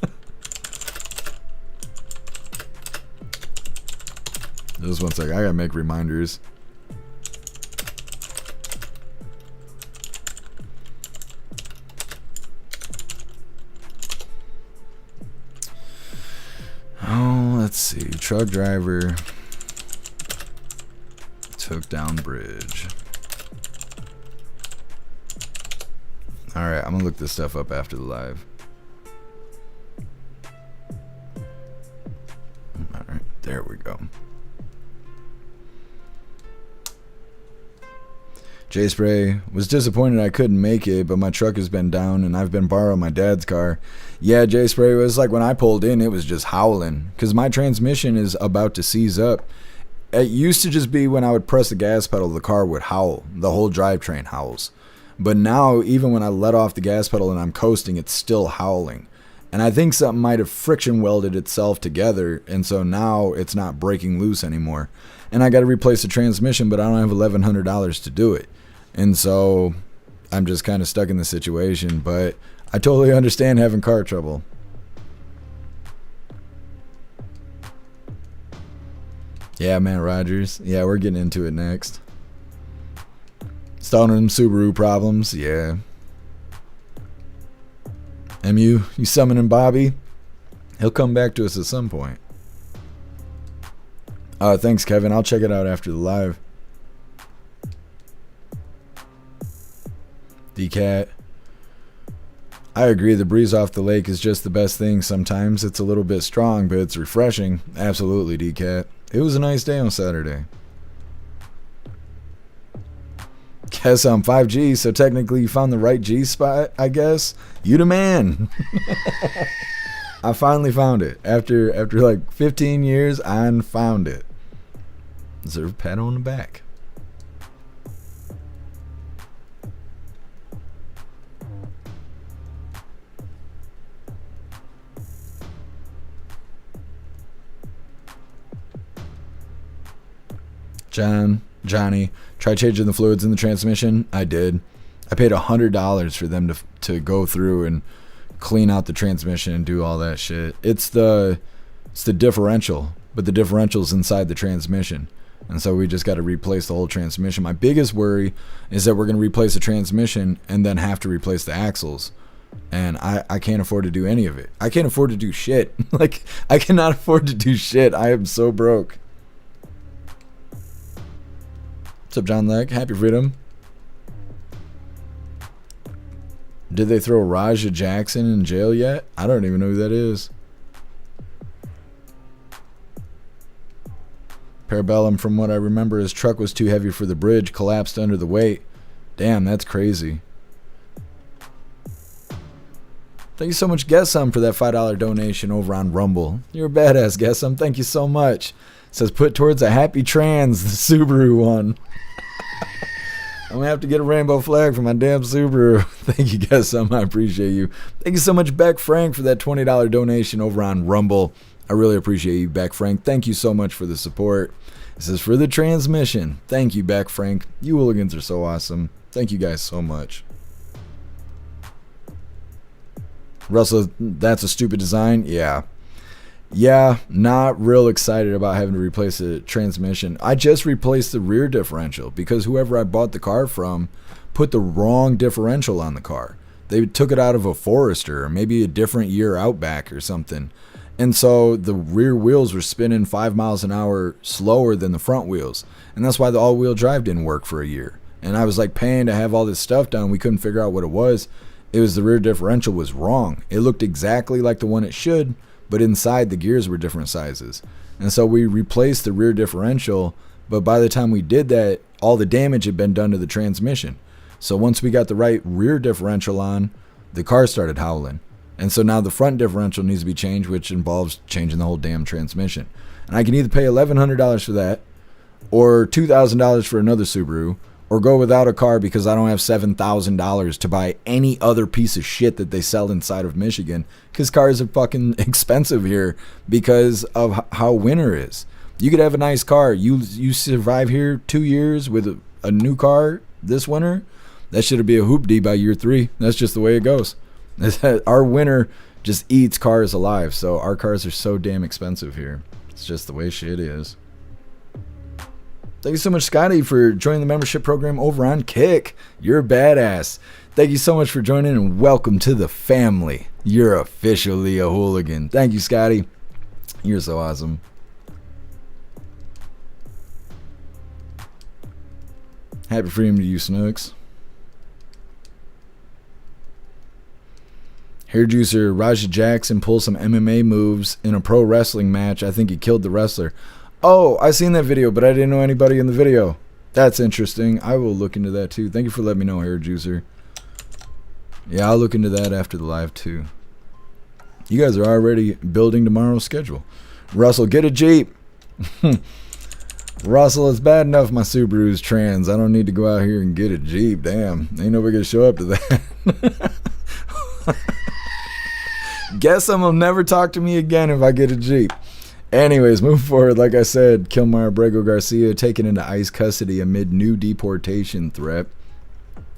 Just 1 second. I gotta make reminders. Oh, let's see. Truck driver took down bridge. Alright, I'm gonna look this stuff up after the live. Alright, there we go. J Spray was disappointed I couldn't make it, but my truck has been down and I've been borrowing my dad's car. Yeah, J Spray, was like when I pulled in, it was just howling because my transmission is about to seize up. It used to just be when I would press the gas pedal, the car would howl. The whole drivetrain howls. But now, even when I let off the gas pedal and I'm coasting, it's still howling. And I think something might have friction welded itself together, and so now it's not breaking loose anymore. And I got to replace the transmission, but I don't have $1,100 to do it. And so I'm just kind of stuck in the situation, but I totally understand having car trouble. Yeah, man, Rogers. Yeah, we're getting into it next. Starting them Subaru problems, yeah. MU, you summoning Bobby? He'll come back to us at some point. Thanks, Kevin. I'll check it out after the live. DCat. I agree, the breeze off the lake is just the best thing. Sometimes it's a little bit strong, but it's refreshing. Absolutely, DCat. It was a nice day on Saturday. Guess I'm 5G, so technically you found the right G spot, I guess. You the man. I finally found it. After like 15 years, I found it. Deserve a pat on the back. Johnny, try changing the fluids in the transmission. I did. I paid $100 for them to go through and clean out the transmission and do all that shit. It's the differential, but the differential's inside the transmission. And so we just got to replace the whole transmission. My biggest worry is that we're going to replace the transmission and then have to replace the axles. And I can't afford to do any of it. I can't afford to do shit. Like, I cannot afford to do shit. I am so broke. What's up, John Leck? Happy freedom. Did they throw Raja Jackson in jail yet? I don't even know who that is. Parabellum, from what I remember, his truck was too heavy for the bridge, collapsed under the weight. Damn, that's crazy. Thank you so much, Guessum, for that $5 donation over on Rumble. You're a badass, Guessum. Thank you so much. It says put towards a happy trans, the Subaru one. I'm gonna have to get a rainbow flag for my damn Subaru. Thank you, Guessum. I appreciate you. Thank you so much, Beck Frank, for that $20 donation over on Rumble. I really appreciate you, Beck Frank. Thank you so much for the support. This is for the transmission. Thank you, Beck Frank. You hooligans are so awesome. Thank you guys so much. Russell, that's a stupid design. Yeah, not real excited about having to replace the transmission. I just replaced the rear differential because whoever I bought the car from put the wrong differential on the car. They took it out of a Forester or maybe a different year Outback or something. And so the rear wheels were spinning 5 miles an hour slower than the front wheels. And that's why the all-wheel drive didn't work for a year. And I was like paying to have all this stuff done. We couldn't figure out what it was. It was the rear differential was wrong. It looked exactly like the one it should, but inside the gears were different sizes. And so we replaced the rear differential, but by the time we did that, all the damage had been done to the transmission. So once we got the right rear differential on, the car started howling. And so now the front differential needs to be changed, which involves changing the whole damn transmission. And I can either pay $1,100 for that, or $2,000 for another Subaru, or go without a car because I don't have $7,000 to buy any other piece of shit that they sell inside of Michigan, because cars are fucking expensive here because of how winter is. You could have a nice car. You survive here 2 years with a new car this winter, that should be a hoopty by year 3. That's just the way it goes. Our winter just eats cars alive, so our cars are so damn expensive here. It's just the way shit is. Thank you so much, Scotty, for joining the membership program over on Kick. You're a badass. Thank you so much for joining, and welcome to the family. You're officially a hooligan. Thank you, Scotty. You're so awesome. Happy freedom to you, Snooks. Hair juicer, Raja Jackson pulls some MMA moves in a pro wrestling match. I think he killed the wrestler. Oh, I seen that video, but I didn't know anybody in the video. That's interesting. I will look into that too. Thank you for letting me know, Hair Juicer. Yeah, I'll look into that after the live too. You guys are already building tomorrow's schedule. Russell, get a Jeep. Russell, it's bad enough my Subaru's trans. I don't need to go out here and get a Jeep. Damn, ain't nobody gonna show up to that. Guess someone will never talk to me again if I get a Jeep. Anyways, move forward. Like I said, Kilmar Abrego Garcia taken into ICE custody amid new deportation threat.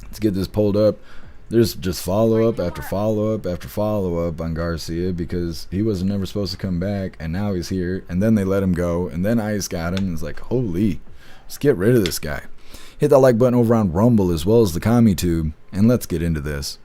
Let's get this pulled up. There's just follow-up after follow-up after follow-up on Garcia because he wasn't never supposed to come back, and now he's here, and then they let him go, and then ICE got him, and it's like, holy, let's get rid of this guy. Hit that like button over on Rumble as well as the CommuTube, and let's get into this.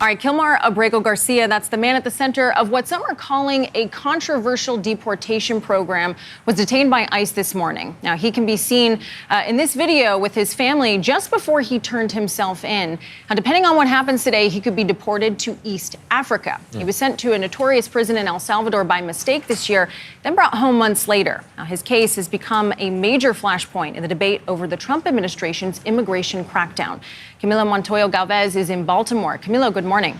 All right, Kilmar Abrego Garcia, that's the man at the center of what some are calling a controversial deportation program, was detained by ICE this morning. Now, he can be seen in this video with his family just before he turned himself in. Now, depending on what happens today, he could be deported to East Africa. He was sent to a notorious prison in El Salvador by mistake this year, then brought home months later. Now, his case has become a major flashpoint in the debate over the Trump administration's immigration crackdown. Camilo Montoyo Galvez is in Baltimore. Camilo, good morning.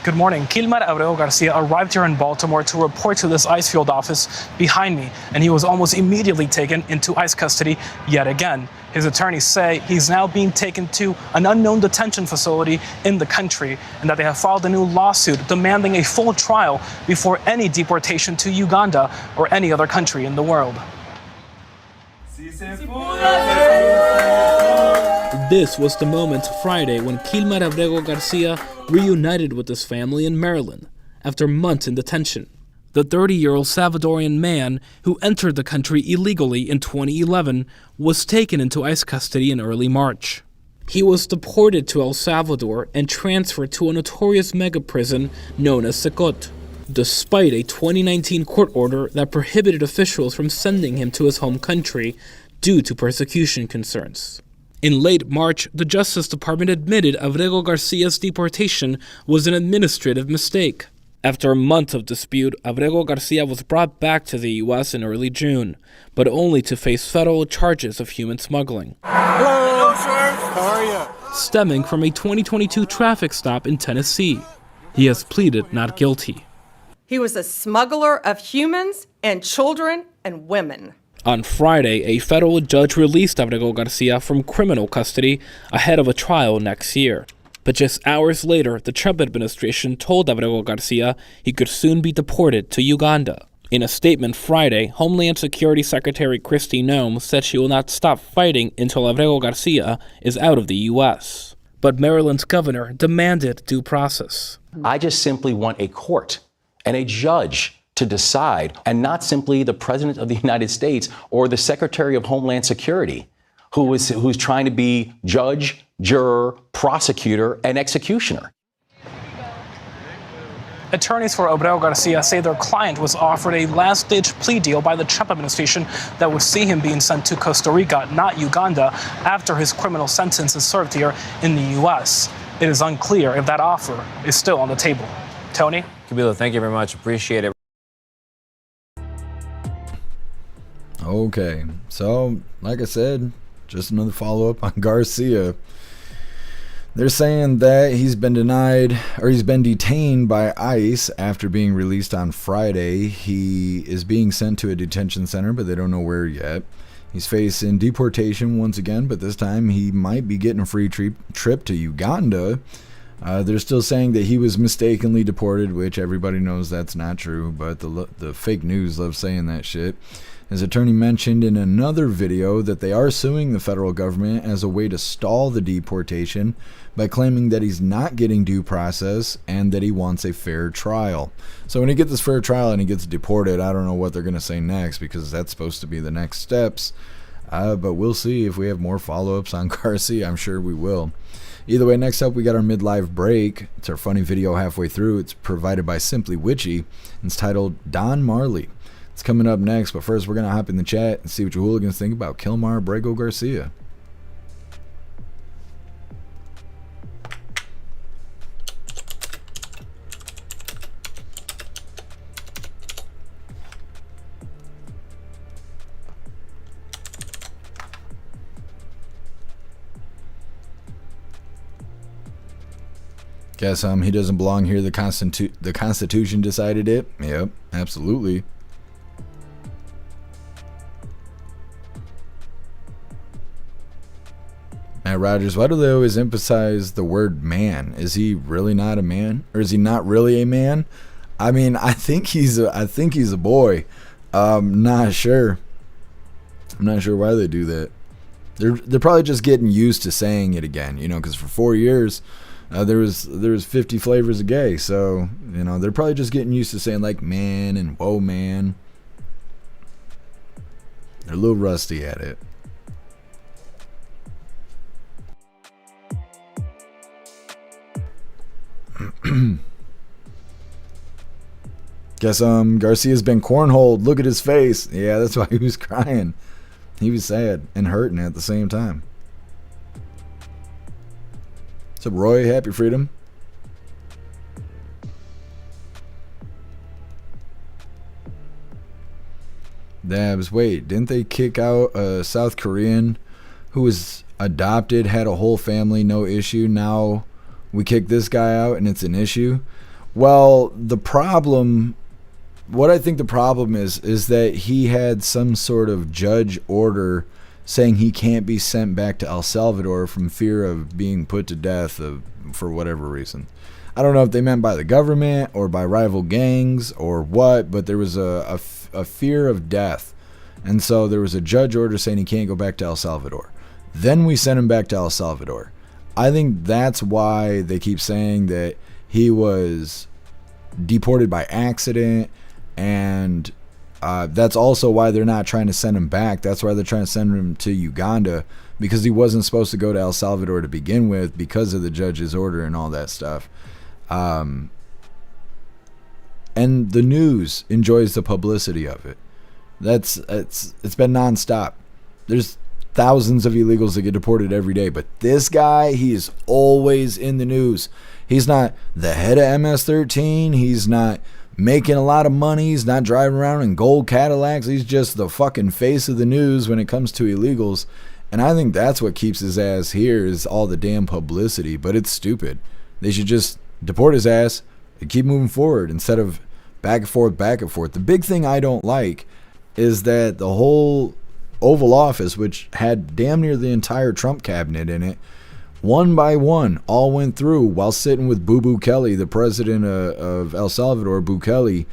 Good morning. Kilmar Abrego Garcia arrived here in Baltimore to report to this ICE field office behind me, and he was almost immediately taken into ICE custody yet again. His attorneys say he's now being taken to an unknown detention facility in the country, and that they have filed a new lawsuit demanding a full trial before any deportation to Uganda or any other country in the world. This was the moment Friday when Kilmar Abrego Garcia reunited with his family in Maryland after months in detention. The 30-year-old Salvadorian man who entered the country illegally in 2011 was taken into ICE custody in early March. He was deported to El Salvador and transferred to a notorious mega prison known as Secot, despite a 2019 court order that prohibited officials from sending him to his home country due to persecution concerns. In late March, the Justice Department admitted Abrego Garcia's deportation was an administrative mistake. After a month of dispute, Abrego Garcia was brought back to the U.S. in early June, but only to face federal charges of human smuggling. Hello, sir. How are you? Stemming from a 2022 traffic stop in Tennessee. He has pleaded not guilty. He was a smuggler of humans and children and women. On Friday, a federal judge released Abrego Garcia from criminal custody ahead of a trial next year. But just hours later, the Trump administration told Abrego Garcia he could soon be deported to Uganda. In a statement Friday, Homeland Security Secretary Kristi Noem said she will not stop fighting until Abrego Garcia is out of the U.S. But Maryland's governor demanded due process. I just simply want a court and a judge to decide, and not simply the President of the United States or the Secretary of Homeland Security, who's trying to be judge, juror, prosecutor, and executioner. Attorneys for Abrego Garcia say their client was offered a last-ditch plea deal by the Trump administration that would see him being sent to Costa Rica, not Uganda, after his criminal sentence is served here in the U.S. It is unclear if that offer is still on the table. Tony? Kabilo, thank you very much. Appreciate it. Okay, so like I said, just another follow-up on Garcia. They're saying that he's been detained by ICE after being released on Friday. He is being sent to a detention center, but they don't know where yet. He's facing deportation once again, but this time he might be getting a free trip to Uganda. They're still saying that he was mistakenly deported, which everybody knows that's not true, but the fake news loves saying that shit. His attorney mentioned in another video that they are suing the federal government as a way to stall the deportation by claiming that he's not getting due process and that he wants a fair trial. So when he gets this fair trial and he gets deported, I don't know what they're going to say next, because that's supposed to be the next steps. But we'll see if we have more follow-ups on Garcia. I'm sure we will. Either way, next up we got our mid-live break. It's our funny video halfway through. It's provided by Simply Witchy. It's titled Don Marley. It's coming up next, but first we're going to hop in the chat and see what you hooligans think about Kilmar Abrego Garcia. Guess he doesn't belong here. The Constitution decided it. Yep, absolutely. Matt Rogers, why do they always emphasize the word man? Is he really not a man, or is he not really a man? I mean, I think he's a boy. Not sure. I'm not sure why they do that. They're probably just getting used to saying it again, you know, because for 4 years there was 50 flavors of gay, so you know they're probably just getting used to saying like man and whoa man. They're a little rusty at it. Guess Garcia's been cornholed. Look at his face. Yeah, that's why he was crying. He was sad and hurting at the same time. What's up, Roy? Happy freedom. Dabs, wait, didn't they kick out a South Korean who was adopted, had a whole family, no issue? Now we kick this guy out and it's an issue? Well, the problem, what I think the problem is that he had some sort of judge order saying he can't be sent back to El Salvador from fear of being put to death for whatever reason. I don't know if they meant by the government or by rival gangs or what, but there was a fear of death. And so there was a judge order saying he can't go back to El Salvador. Then we sent him back to El Salvador. I think that's why they keep saying that he was deported by accident, and that's also why they're not trying to send him back. That's why they're trying to send him to Uganda, because he wasn't supposed to go to El Salvador to begin with because of the judge's order and all that stuff. And the news enjoys the publicity of it. It's been nonstop. There's thousands of illegals that get deported every day, but this guy, he is always in the news. He's not the head of MS-13. He's not making a lot of money. He's not driving around in gold Cadillacs. He's just the fucking face of the news when it comes to illegals. And I think that's what keeps his ass here, is all the damn publicity. But it's stupid. They should just deport his ass and keep moving forward instead of back and forth, back and forth. The big thing I don't like is that the whole Oval Office, which had damn near the entire Trump cabinet in it, one by one, all went through while sitting with Boo Kelly, the president of El Salvador, Bukele,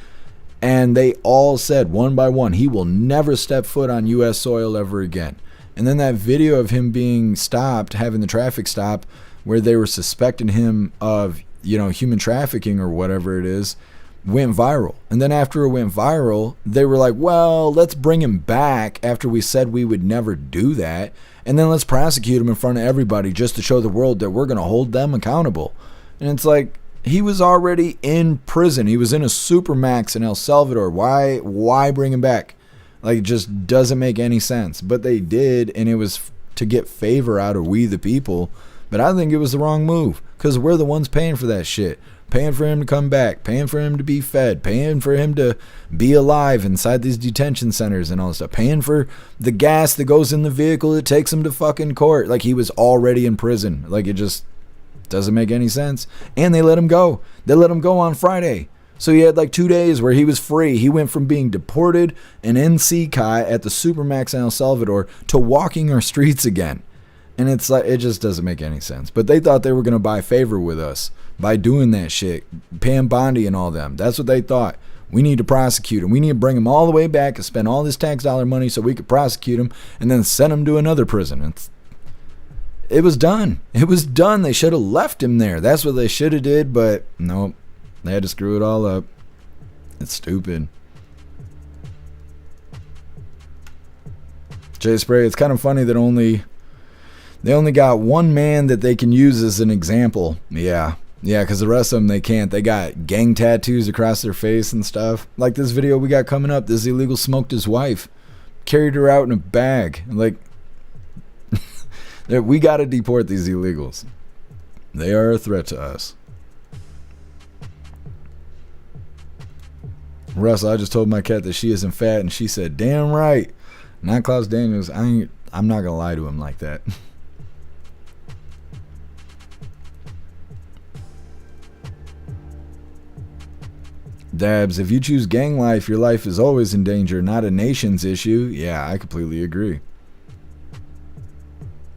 and they all said one by one, he will never step foot on U.S. soil ever again. And then that video of him being stopped, having the traffic stop, where they were suspecting him of, you know, human trafficking or whatever it is, went viral. And then after it went viral, they were like, well, let's bring him back after we said we would never do that. And then let's prosecute him in front of everybody just to show the world that we're going to hold them accountable. And it's like, he was already in prison. He was in a supermax in El Salvador. Why bring him back? Like, it just doesn't make any sense. But they did, and it was to get favor out of we the people. But I think it was the wrong move, because we're the ones paying for that shit. Paying for him to come back, paying for him to be fed, paying for him to be alive inside these detention centers and all this stuff, paying for the gas that goes in the vehicle that takes him to fucking court. Like, he was already in prison. Like, it just doesn't make any sense. And they let him go. They let him go on Friday. So he had like 2 days where he was free. He went from being deported and in CCI at the Supermax in El Salvador to walking our streets again. And it's like, it just doesn't make any sense. But they thought they were going to buy favor with us by doing that shit, paying Bondi and all them. That's what they thought. We need to prosecute him. We need to bring him all the way back and spend all this tax dollar money so we could prosecute him and then send him to another prison. It was done. It was done. They should have left him there. That's what they should have did, but nope. They had to screw it all up. It's stupid. Jay Spray, it's kind of funny that they only got one man that they can use as an example. Yeah, because the rest of them they can't. They got gang tattoos across their face and stuff. Like this video we got coming up. This illegal smoked his wife, carried her out in a bag. Like, we got to deport these illegals. They are a threat to us. Russ, I just told my cat that she isn't fat, and she said, "Damn right." Not Klaus Daniels. I'm not gonna lie to him like that. Dabs, if you choose gang life, your life is always in danger, not a nation's issue. Yeah, I completely agree.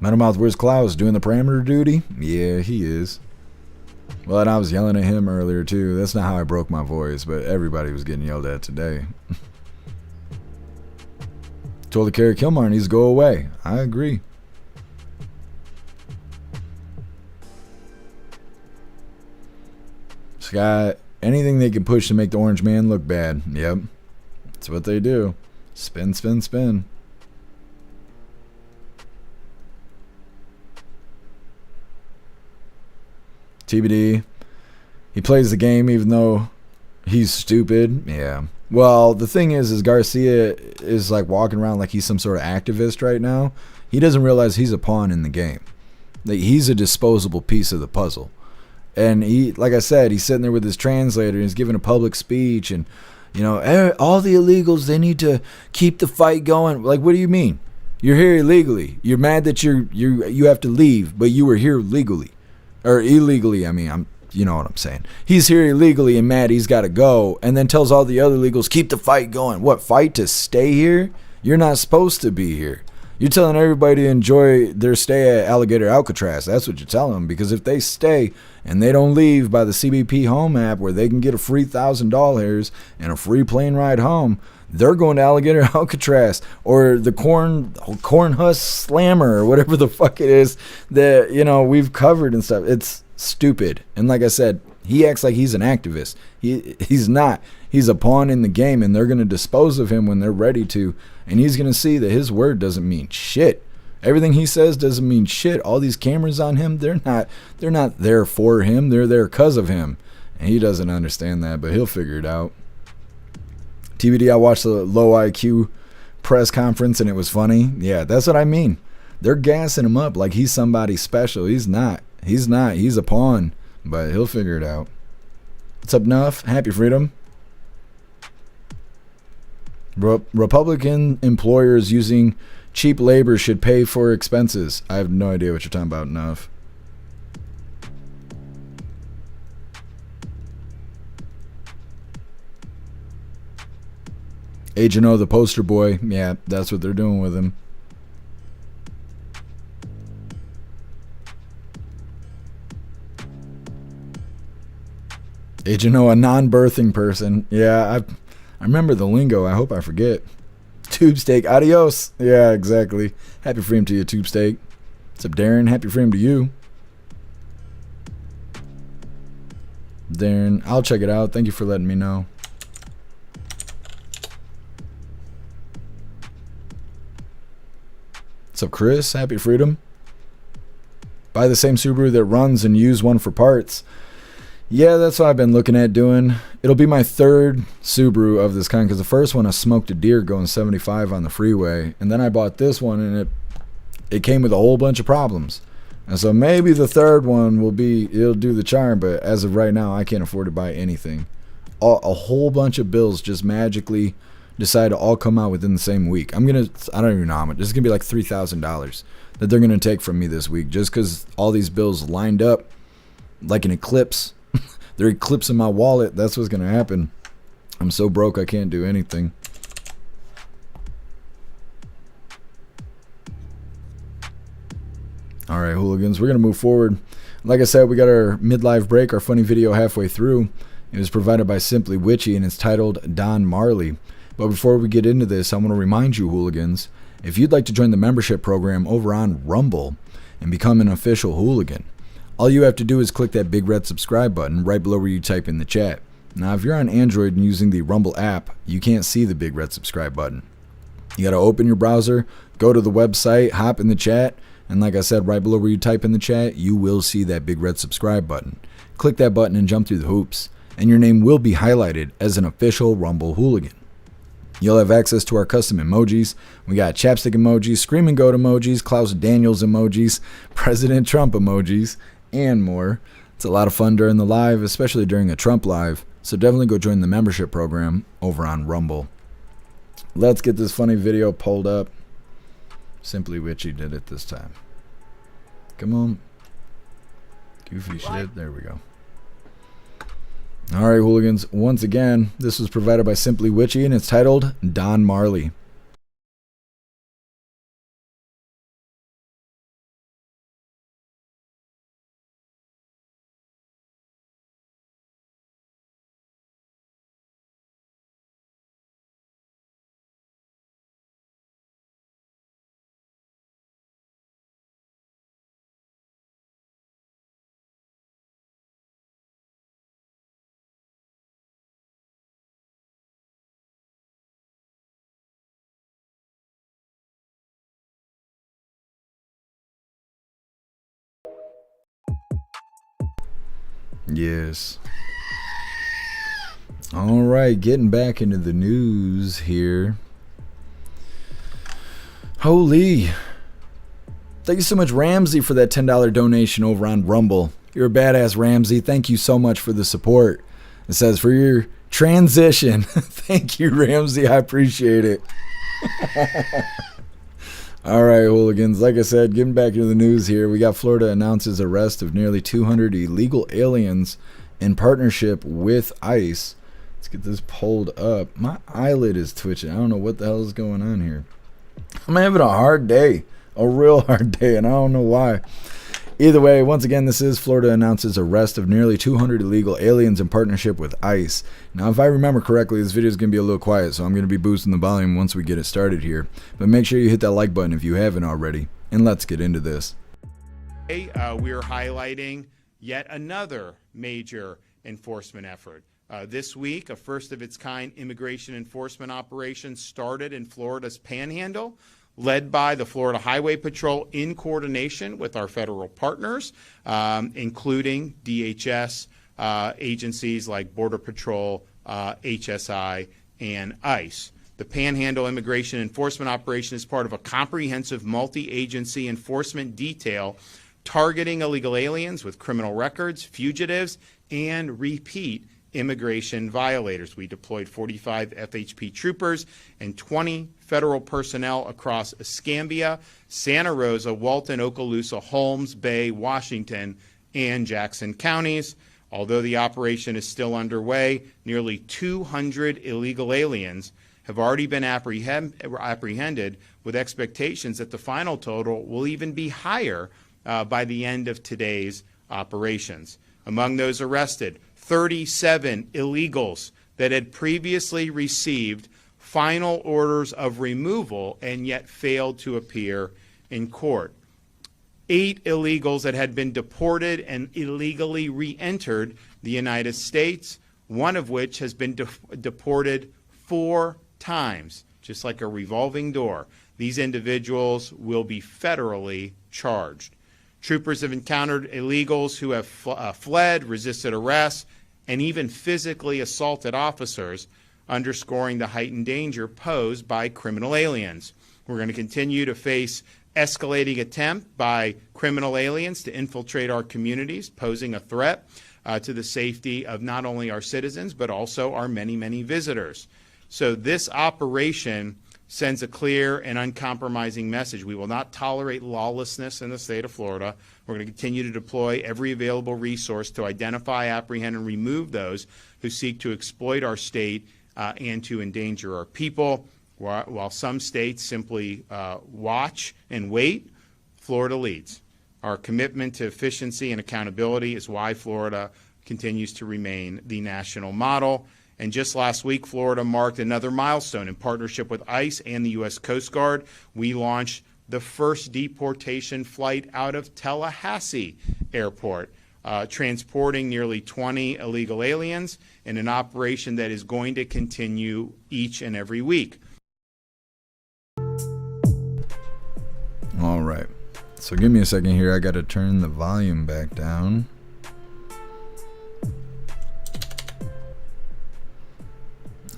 Metalmouth, where's Klaus? Doing the parameter duty? Yeah, he is. Well, and I was yelling at him earlier, too. That's not how I broke my voice, but everybody was getting yelled at today. Told the Kerry Kilmar needs to go away. I agree. Scott, anything they can push to make the orange man look bad. Yep. That's what they do. Spin, spin, spin. TBD. He plays the game even though he's stupid. Yeah. Well, the thing is Garcia is like walking around like he's some sort of activist right now. He doesn't realize he's a pawn in the game. Like, he's a disposable piece of the puzzle. And he, like I said, he's sitting there with his translator and he's giving a public speech and, you know, all the illegals, they need to keep the fight going. Like, what do you mean? You're here illegally. You're mad that you have to leave, but you were here legally. Or illegally, I mean, you know what I'm saying. He's here illegally and mad he's got to go, and then tells all the other illegals, keep the fight going. What, fight to stay here? You're not supposed to be here. You're telling everybody to enjoy their stay at Alligator Alcatraz. That's what you're telling them, because if they stay and they don't leave by the CBP home app where they can get a free $1,000 and a free plane ride home, they're going to Alligator Alcatraz or the corn husk slammer or whatever the fuck it is that, you know, we've covered and stuff. It's stupid. And like I said, he acts like he's an activist. He's not. He's a pawn in the game, and they're going to dispose of him when they're ready to. And he's going to see that his word doesn't mean shit. Everything he says doesn't mean shit. All these cameras on him, they're not there for him. They're there because of him. And he doesn't understand that, but he'll figure it out. TBD, I watched the low IQ press conference and it was funny. Yeah, that's what I mean. They're gassing him up like he's somebody special. He's not. He's not. He's a pawn, but he'll figure it out. What's up, Nuff? Happy Freedom. Republican employers using cheap labor should pay for expenses. I have no idea what you're talking about, Nuff. Agent O, the poster boy. Yeah, that's what they're doing with him. Agent O, a non-birthing person. Yeah, I remember the lingo. I hope I forget. Tube steak, adios. Yeah, exactly. Happy freedom to you, tube steak. What's up, Darren? Happy freedom to you. Darren, I'll check it out. Thank you for letting me know. What's up, Chris? Happy freedom. Buy the same Subaru that runs and use one for parts. Yeah, that's what I've been looking at doing. It'll be my third Subaru of this kind, because the first one I smoked a deer going 75 on the freeway, and then I bought this one and it came with a whole bunch of problems. And so maybe the third one it'll do the charm, but as of right now, I can't afford to buy anything. A whole bunch of bills just magically decide to all come out within the same week. I don't even know how much. This is going to be like $3,000 that they're going to take from me this week just because all these bills lined up like an eclipse. They're eclipsing my wallet. That's what's going to happen. I'm so broke I can't do anything. All right, hooligans, we're going to move forward. Like I said, we got our midlife break, our funny video halfway through. It was provided by Simply Witchy, and it's titled Don Marley. But before we get into this, I want to remind you, hooligans, if you'd like to join the membership program over on Rumble and become an official hooligan, all you have to do is click that big red subscribe button right below where you type in the chat. Now, if you're on Android and using the Rumble app, you can't see the big red subscribe button. You got to open your browser, go to the website, hop in the chat, and like I said, right below where you type in the chat, you will see that big red subscribe button. Click that button and jump through the hoops, and your name will be highlighted as an official Rumble hooligan. You'll have access to our custom emojis. We got chapstick emojis, screaming goat emojis, Klaus Daniels emojis, President Trump emojis, and more. It's a lot of fun during the live, especially during a Trump live, so definitely go join the membership program over on Rumble. Let's get this funny video pulled up. Simply Witchy did it this time. Come on. Goofy shit. There we go. All right, hooligans. Once again, this was provided by Simply Witchy, and it's titled Don Marley. Yes. All right, getting back into the news here. Holy. Thank you so much, Ramsey, for that $10 donation over on Rumble. You're a badass, Ramsey. Thank you so much for the support. It says, for your transition. Thank you, Ramsey. I appreciate it. All right, hooligans. Like I said, getting back into the news here, we got Florida announces arrest of nearly 200 illegal aliens in partnership with ICE. Let's get this pulled up. My eyelid is twitching. I don't know what the hell is going on here. I'm having a hard day, a real hard day, and I don't know why. Either way, once again, this is Florida announces arrest of nearly 200 illegal aliens in partnership with ICE. Now, if I remember correctly, this video is going to be a little quiet, so I'm going to be boosting the volume once we get it started here. But make sure you hit that like button if you haven't already, and let's get into this. Today, we're highlighting yet another major enforcement effort. This week, a first-of-its-kind immigration enforcement operation started in Florida's Panhandle, led by the Florida Highway Patrol in coordination with our federal partners, including DHS, agencies like Border Patrol, HSI, and ICE. The Panhandle Immigration Enforcement Operation is part of a comprehensive multi-agency enforcement detail targeting illegal aliens with criminal records, fugitives, and repeat immigration violators. We deployed 45 FHP troopers and 20 federal personnel across Escambia, Santa Rosa, Walton, Okaloosa, Holmes, Bay, Washington, and Jackson counties. Although the operation is still underway, nearly 200 illegal aliens have already been apprehended, with expectations that the final total will even be higher by the end of today's operations. Among those arrested, 37 illegals that had previously received final orders of removal and yet failed to appear in court. 8 illegals that had been deported and illegally re-entered the United States, one of which has been deported 4 times, just like a revolving door. These individuals will be federally charged. Troopers have encountered illegals who have fled, resisted arrest, and even physically assaulted officers, underscoring the heightened danger posed by criminal aliens. We're going to continue to face escalating attempt by criminal aliens to infiltrate our communities, posing a threat to the safety of not only our citizens, but also our many, many visitors. So this operation sends a clear and uncompromising message. We will not tolerate lawlessness in the state of Florida. We're going to continue to deploy every available resource to identify, apprehend, and remove those who seek to exploit our state and to endanger our people. While some states simply watch and wait, Florida leads. Our commitment to efficiency and accountability is why Florida continues to remain the national model. And just last week, Florida marked another milestone. In partnership with ICE and the U.S. Coast Guard, we launched the first deportation flight out of Tallahassee Airport, transporting nearly 20 illegal aliens in an operation that is going to continue each and every week. All right. So give me a second here. I got to turn the volume back down.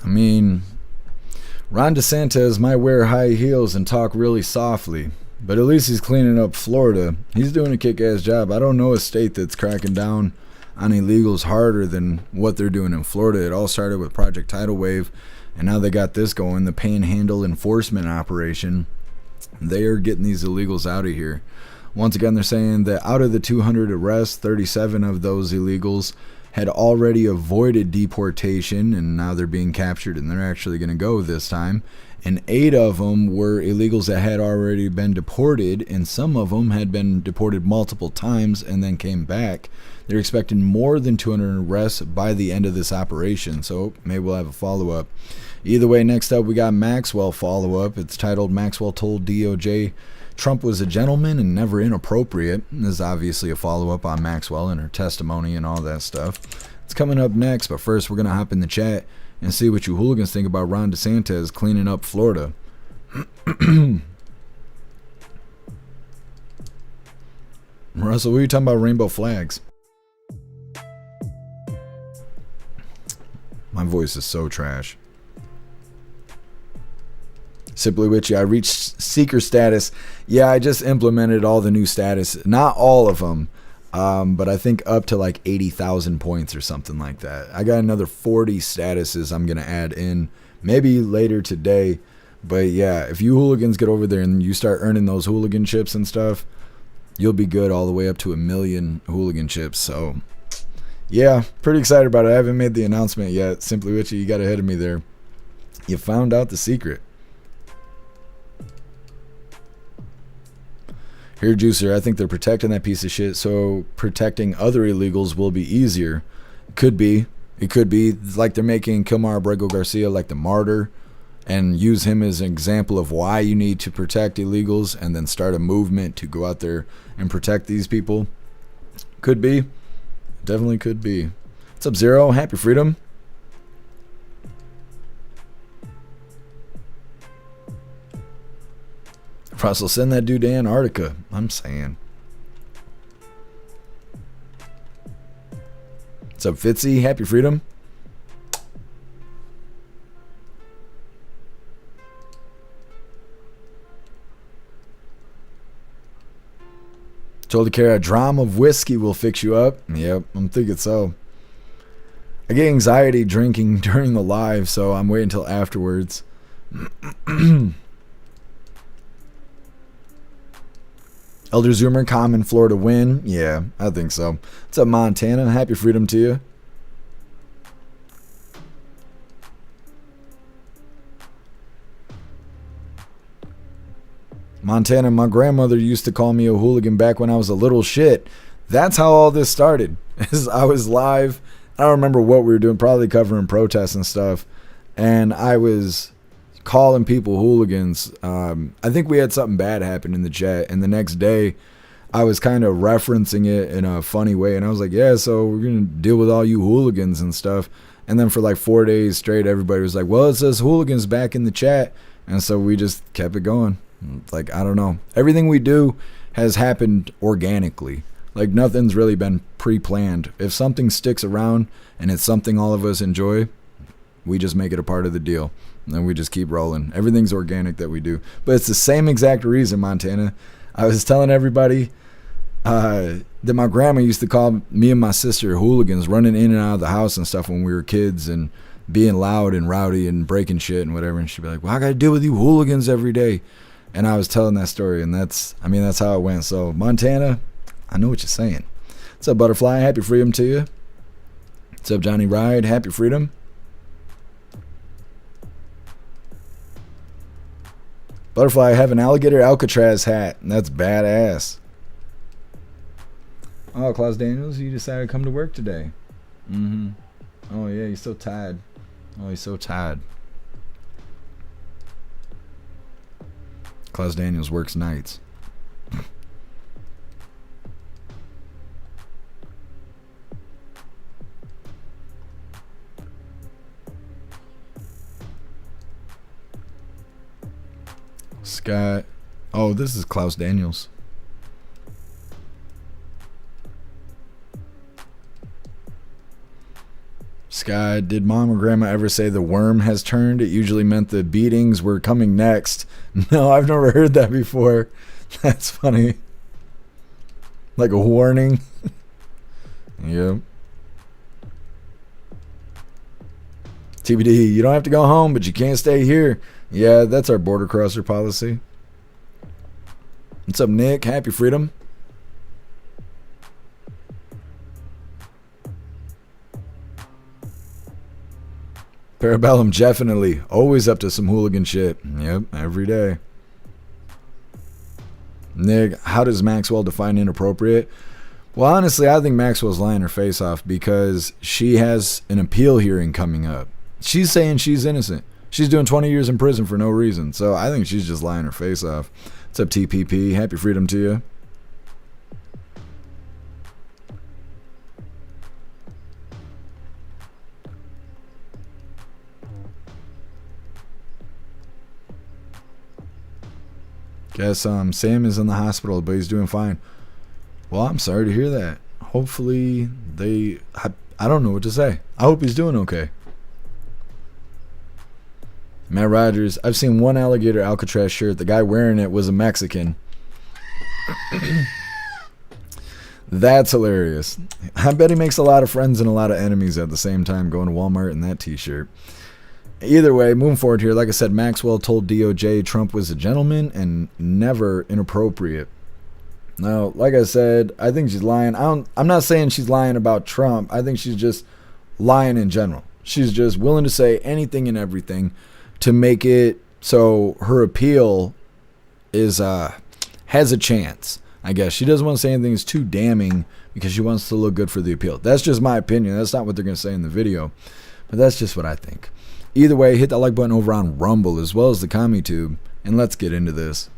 I mean, Ron DeSantis might wear high heels and talk really softly, but at least he's cleaning up Florida. He's doing a kick-ass job. I don't know a state that's cracking down on illegals harder than what they're doing in Florida. It all started with Project Tidal Wave, and now they got this going, the Panhandle Enforcement Operation. They are getting these illegals out of here. Once again, they're saying that out of the 200 arrests, 37 of those illegals had already avoided deportation, and now they're being captured and they're actually going to go this time. And 8 of them were illegals that had already been deported, and some of them had been deported multiple times and then came back. They're expecting more than 200 arrests by the end of this operation, so maybe we'll have a follow-up. Either way, next up we got Maxwell follow-up. It's titled "Maxwell Told DOJ Trump Was a Gentleman and Never Inappropriate." This is obviously a follow-up on Maxwell and her testimony and all that stuff. It's coming up next, but first we're going to hop in the chat and see what you hooligans think about Ron DeSantis cleaning up Florida. Russell, what are you talking about rainbow flags? My voice is so trash. Simply Witchy, I reached seeker status. Yeah, I just implemented all the new status. Not all of them, but I think up to like 80,000 points or something like that. I got another 40 statuses I'm going to add in maybe later today. But yeah, if you hooligans get over there and you start earning those hooligan chips and stuff, you'll be good all the way up to 1 million hooligan chips. So yeah, pretty excited about it. I haven't made the announcement yet. Simply Witchy, you got ahead of me there. You found out the secret. Here, Juicer, I think they're protecting that piece of shit, so protecting other illegals will be easier. Could be. It could be like they're making Abrego Garcia like the martyr and use him as an example of why you need to protect illegals and then start a movement to go out there and protect these people. Could be. Definitely could be. What's up, Zero? Happy Freedom. Russell, send that dude to Antarctica. I'm saying. What's up, Fitzy? Happy Freedom. Told Kara, a dram of whiskey will fix you up. Yep, I'm thinking so. I get anxiety drinking during the live, so I'm waiting until afterwards. Elder Zoomer, common Florida win. Yeah, I think so. What's up, Montana? Happy Freedom to you. Montana, my grandmother used to call me a hooligan back when I was a little shit. That's how all this started. I was live I don't remember what we were doing, probably covering protests and stuff. And I was calling people hooligans. I think we had something bad happen in the chat. And the next day, I was kind of referencing it in a funny way. And I was like, yeah, so we're going to deal with all you hooligans and stuff. And then for like 4 days straight, everybody was like, well, it says hooligans back in the chat. And so we just kept it going. Like, I don't know. Everything we do has happened organically. Like, nothing's really been pre-planned. If something sticks around and it's something all of us enjoy, we just make it a part of the deal. And then we just keep rolling. Everything's organic that we do. But it's the same exact reason, Montana. I was telling everybody that my grandma used to call me and my sister hooligans, running in and out of the house and stuff when we were kids and being loud and rowdy and breaking shit and whatever. And she'd be like, well, I got to deal with you hooligans every day. And I was telling that story, and that's how it went. So, Montana, I know what you're saying. What's up, Butterfly? Happy freedom to you. What's up, Johnny Ride? Happy freedom. Butterfly, I have an alligator Alcatraz hat, and that's badass. Oh, Klaus Daniels, you decided to come to work today. Oh, yeah, he's so tired. Oh, he's so tired. Klaus Daniels works nights. Scott. Oh, this is Klaus Daniels. Sky, did mom or grandma ever say the worm has turned? It usually meant the beatings were coming next. No, I've never heard that before. That's funny. Like a warning. Yep. TBD, you don't have to go home, but you can't stay here. Yeah, that's our border crosser policy. What's up, Nick? Happy freedom. Parabellum, definitely. Always up to some hooligan shit. Yep, every day. Nick, how does Maxwell define inappropriate? Well, honestly, I think Maxwell's lying her face off because she has an appeal hearing coming up. She's saying she's innocent. She's doing 20 years in prison for no reason. So I think she's just lying her face off. What's up, TPP? Happy freedom to you. Guess Sam is in the hospital, but he's doing fine. Well, I'm sorry to hear that. Hopefully I don't know what to say. I hope he's doing okay. Matt Rogers, I've seen one alligator Alcatraz shirt. The guy wearing it was a Mexican. That's hilarious. I bet he makes a lot of friends and a lot of enemies at the same time going to Walmart in that t-shirt. Either way, moving forward here, like I said, Maxwell told DOJ Trump was a gentleman and never inappropriate. Now, like I said, I think she's lying. I'm not saying she's lying about Trump. I think she's just lying in general. She's just willing to say anything and everything to make it so her appeal is has a chance. I guess she doesn't want to say anything that's too damning because she wants to look good for the appeal. That's just my opinion. That's not what they're going to say in the video, but that's just what I think. Either way, hit that like button over on Rumble as well as the CommuTube, and let's get into this.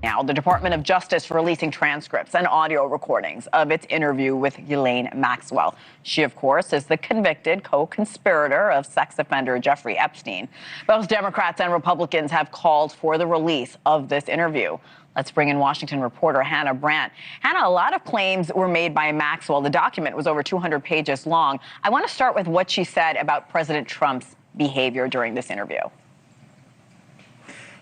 Now, the Department of Justice releasing transcripts and audio recordings of its interview with Ghislaine Maxwell. She, of course, is the convicted co-conspirator of sex offender Jeffrey Epstein. Both Democrats and Republicans have called for the release of this interview. Let's bring in Washington reporter Hannah Brandt. Hannah, a lot of claims were made by Maxwell. The document was over 200 pages long. I want to start with what she said about President Trump's behavior during this interview.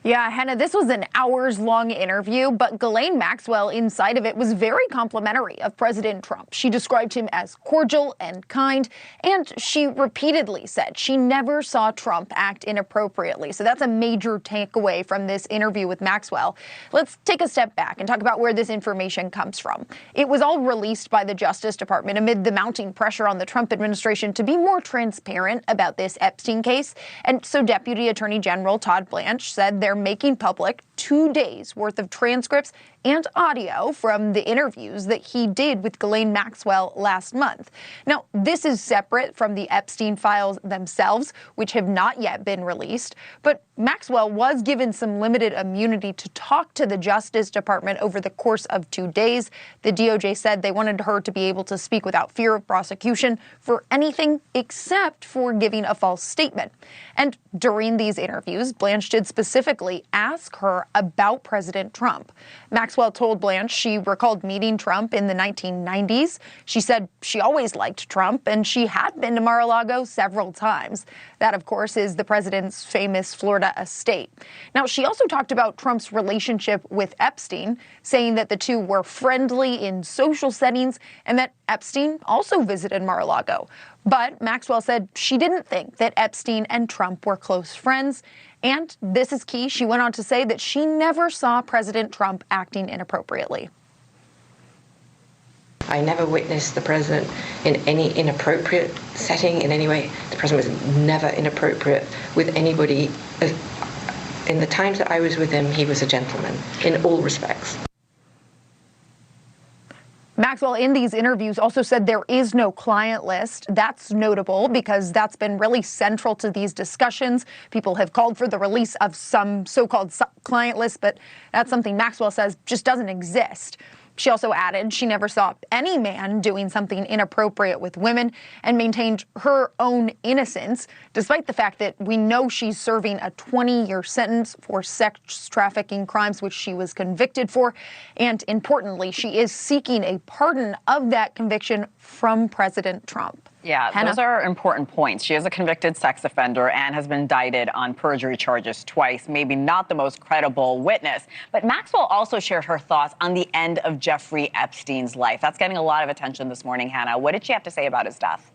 Yeah, Hannah, this was an hours-long interview, but Ghislaine Maxwell inside of it was very complimentary of President Trump. She described him as cordial and kind, and she repeatedly said she never saw Trump act inappropriately. So that's a major takeaway from this interview with Maxwell. Let's take a step back and talk about where this information comes from. It was all released by the Justice Department amid the mounting pressure on the Trump administration to be more transparent about this Epstein case. And so Deputy Attorney General Todd Blanche said they're making public 2 days worth of transcripts and audio from the interviews that he did with Ghislaine Maxwell last month. Now, this is separate from the Epstein files themselves, which have not yet been released, but Maxwell was given some limited immunity to talk to the Justice Department over the course of 2 days. The DOJ said they wanted her to be able to speak without fear of prosecution for anything except for giving a false statement. And during these interviews, Blanche did specifically ask her about President Trump. Maxwell told Blanche she recalled meeting Trump in the 1990s. She said she always liked Trump, and she had been to Mar-a-Lago several times. That, of course, is the president's famous Florida estate. Now, she also talked about Trump's relationship with Epstein, saying that the two were friendly in social settings and that Epstein also visited Mar-a-Lago. But Maxwell said she didn't think that Epstein and Trump were close friends. And this is key. She went on to say that she never saw President Trump acting inappropriately. I never witnessed the president in any inappropriate setting in any way. The president was never inappropriate with anybody. In the times that I was with him, he was a gentleman in all respects. Maxwell, in these interviews, also said there is no client list. That's notable because that's been really central to these discussions. People have called for the release of some so-called client list, but that's something Maxwell says just doesn't exist. She also added she never saw any man doing something inappropriate with women and maintained her own innocence, despite the fact that we know she's serving a 20-year sentence for sex trafficking crimes, which she was convicted for. And importantly, she is seeking a pardon of that conviction from President Trump. Yeah, Hannah? Those are important points. She is a convicted sex offender and has been indicted on perjury charges twice, maybe not the most credible witness. But Maxwell also shared her thoughts on the end of Jeffrey Epstein's life. That's getting a lot of attention this morning, Hannah. What did she have to say about his death?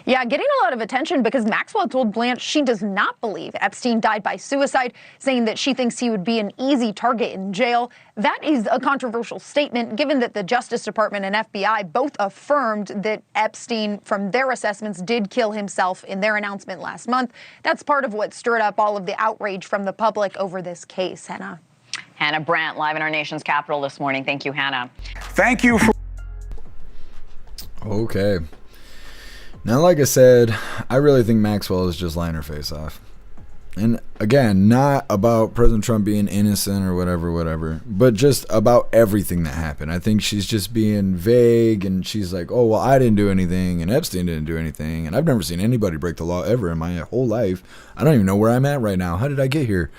Yeah, getting a lot of attention because Maxwell told Blanche she does not believe Epstein died by suicide, saying that she thinks he would be an easy target in jail. That is a controversial statement, given that the Justice Department and FBI both affirmed that Epstein, from their assessments, did kill himself in their announcement last month. That's part of what stirred up all of the outrage from the public over this case, Hannah. Hannah Brandt, live in our nation's capital this morning. Thank you, Hannah. Thank you for... Okay. Now, like I said, I really think Maxwell is just lying her face off. And again, not about President Trump being innocent or whatever, but just about everything that happened. I think she's just being vague, and she's like, oh, well, I didn't do anything, and Epstein didn't do anything, and I've never seen anybody break the law ever in my whole life. I don't even know where I'm at right now. How did I get here?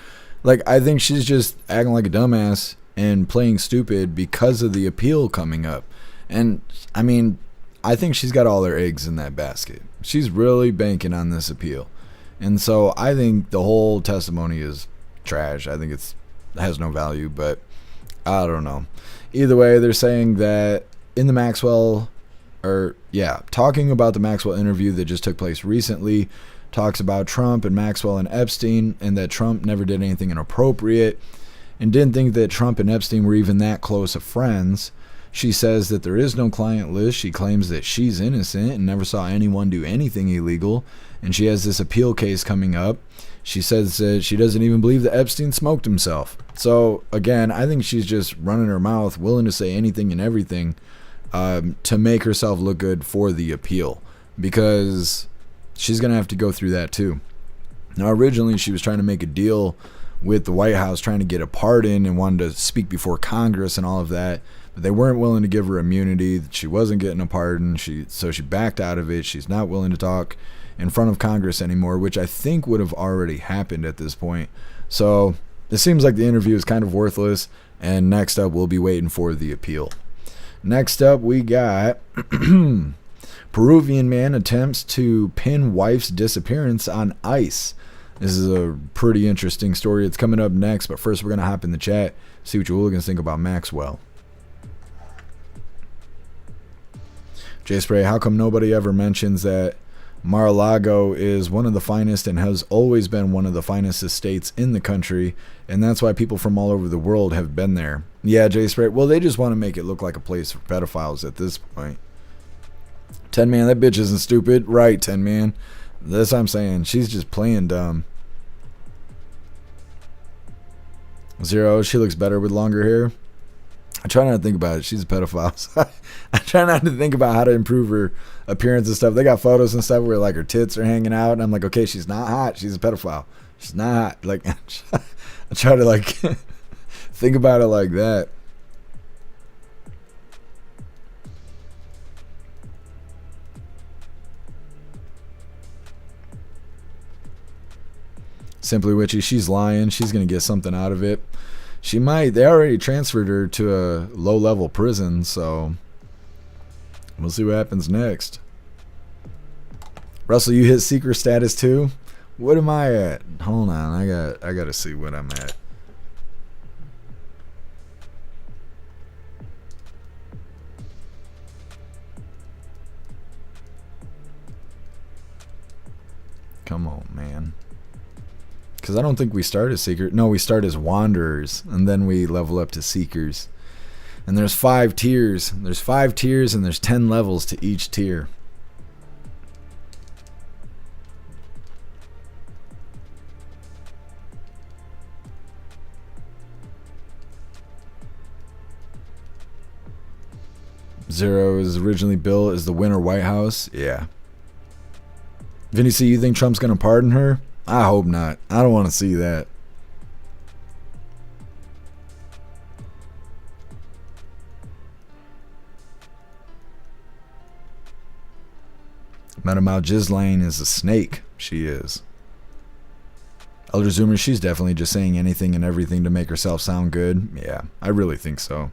Like, I think she's just acting like a dumbass and playing stupid because of the appeal coming up. And, I mean, I think she's got all her eggs in that basket. She's really banking on this appeal. And so I think the whole testimony is trash. I think it has no value, but I don't know. Either way, they're saying that in the Maxwell, talking about the Maxwell interview that just took place recently, talks about Trump and Maxwell and Epstein, and that Trump never did anything inappropriate and didn't think that Trump and Epstein were even that close of friends. She says that there is no client list. She claims that she's innocent and never saw anyone do anything illegal. And she has this appeal case coming up. She says that she doesn't even believe that Epstein smoked himself. So, again, I think she's just running her mouth, willing to say anything and everything to make herself look good for the appeal. Because she's going to have to go through that too. Now, originally, she was trying to make a deal with the White House, trying to get a pardon and wanted to speak before Congress and all of that. But they weren't willing to give her immunity. She wasn't getting a pardon. So she backed out of it. She's not willing to talk in front of Congress anymore, which I think would have already happened at this point. So it seems like the interview is kind of worthless. And next up, we'll be waiting for the appeal. Next up, we got Peruvian man attempts to pin wife's disappearance on ICE. This is a pretty interesting story. It's coming up next. But first, we're going to hop in the chat, see what you hooligans think about Maxwell. J Spray, how come nobody ever mentions that Mar-a-Lago is one of the finest and has always been one of the finest estates in the country, and that's why people from all over the world have been there? Yeah, J Spray, well, they just want to make it look like a place for pedophiles at this point. 10 Man, that bitch isn't stupid. Right, 10 Man. That's what I'm saying. She's just playing dumb. Zero, she looks better with longer hair. I try not to think about it. She's a pedophile. So I try not to think about how to improve her appearance and stuff. They got photos and stuff where like her tits are hanging out, and I'm like, okay, she's not hot. She's a pedophile. She's not hot. Like, I try to like think about it like that. Simply Witchy, she's lying. She's gonna get something out of it. She might. They already transferred her to a low-level prison, so we'll see what happens next. Russell, you hit seeker status too? What am I at? Hold on, I gotta see what I'm at. Come on, man. Because I don't think we start as seeker. No, we start as wanderers, and then we level up to seekers. And there's 5 tiers. There's 5 tiers, and there's 10 levels to each tier. Zero is originally built as the Winter White House. Yeah. Vinny C, you think Trump's gonna pardon her? I hope not. I don't want to see that. Madam Ghislaine is a snake. She is. Elder Zoomer, she's definitely just saying anything and everything to make herself sound good. Yeah, I really think so.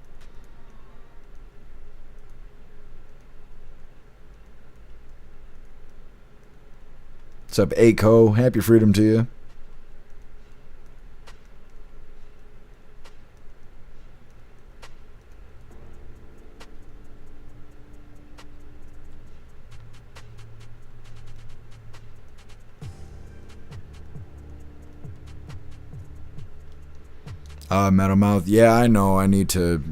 What's up, Aco? Happy freedom to you. Metal Mouth. Yeah, I know. I need to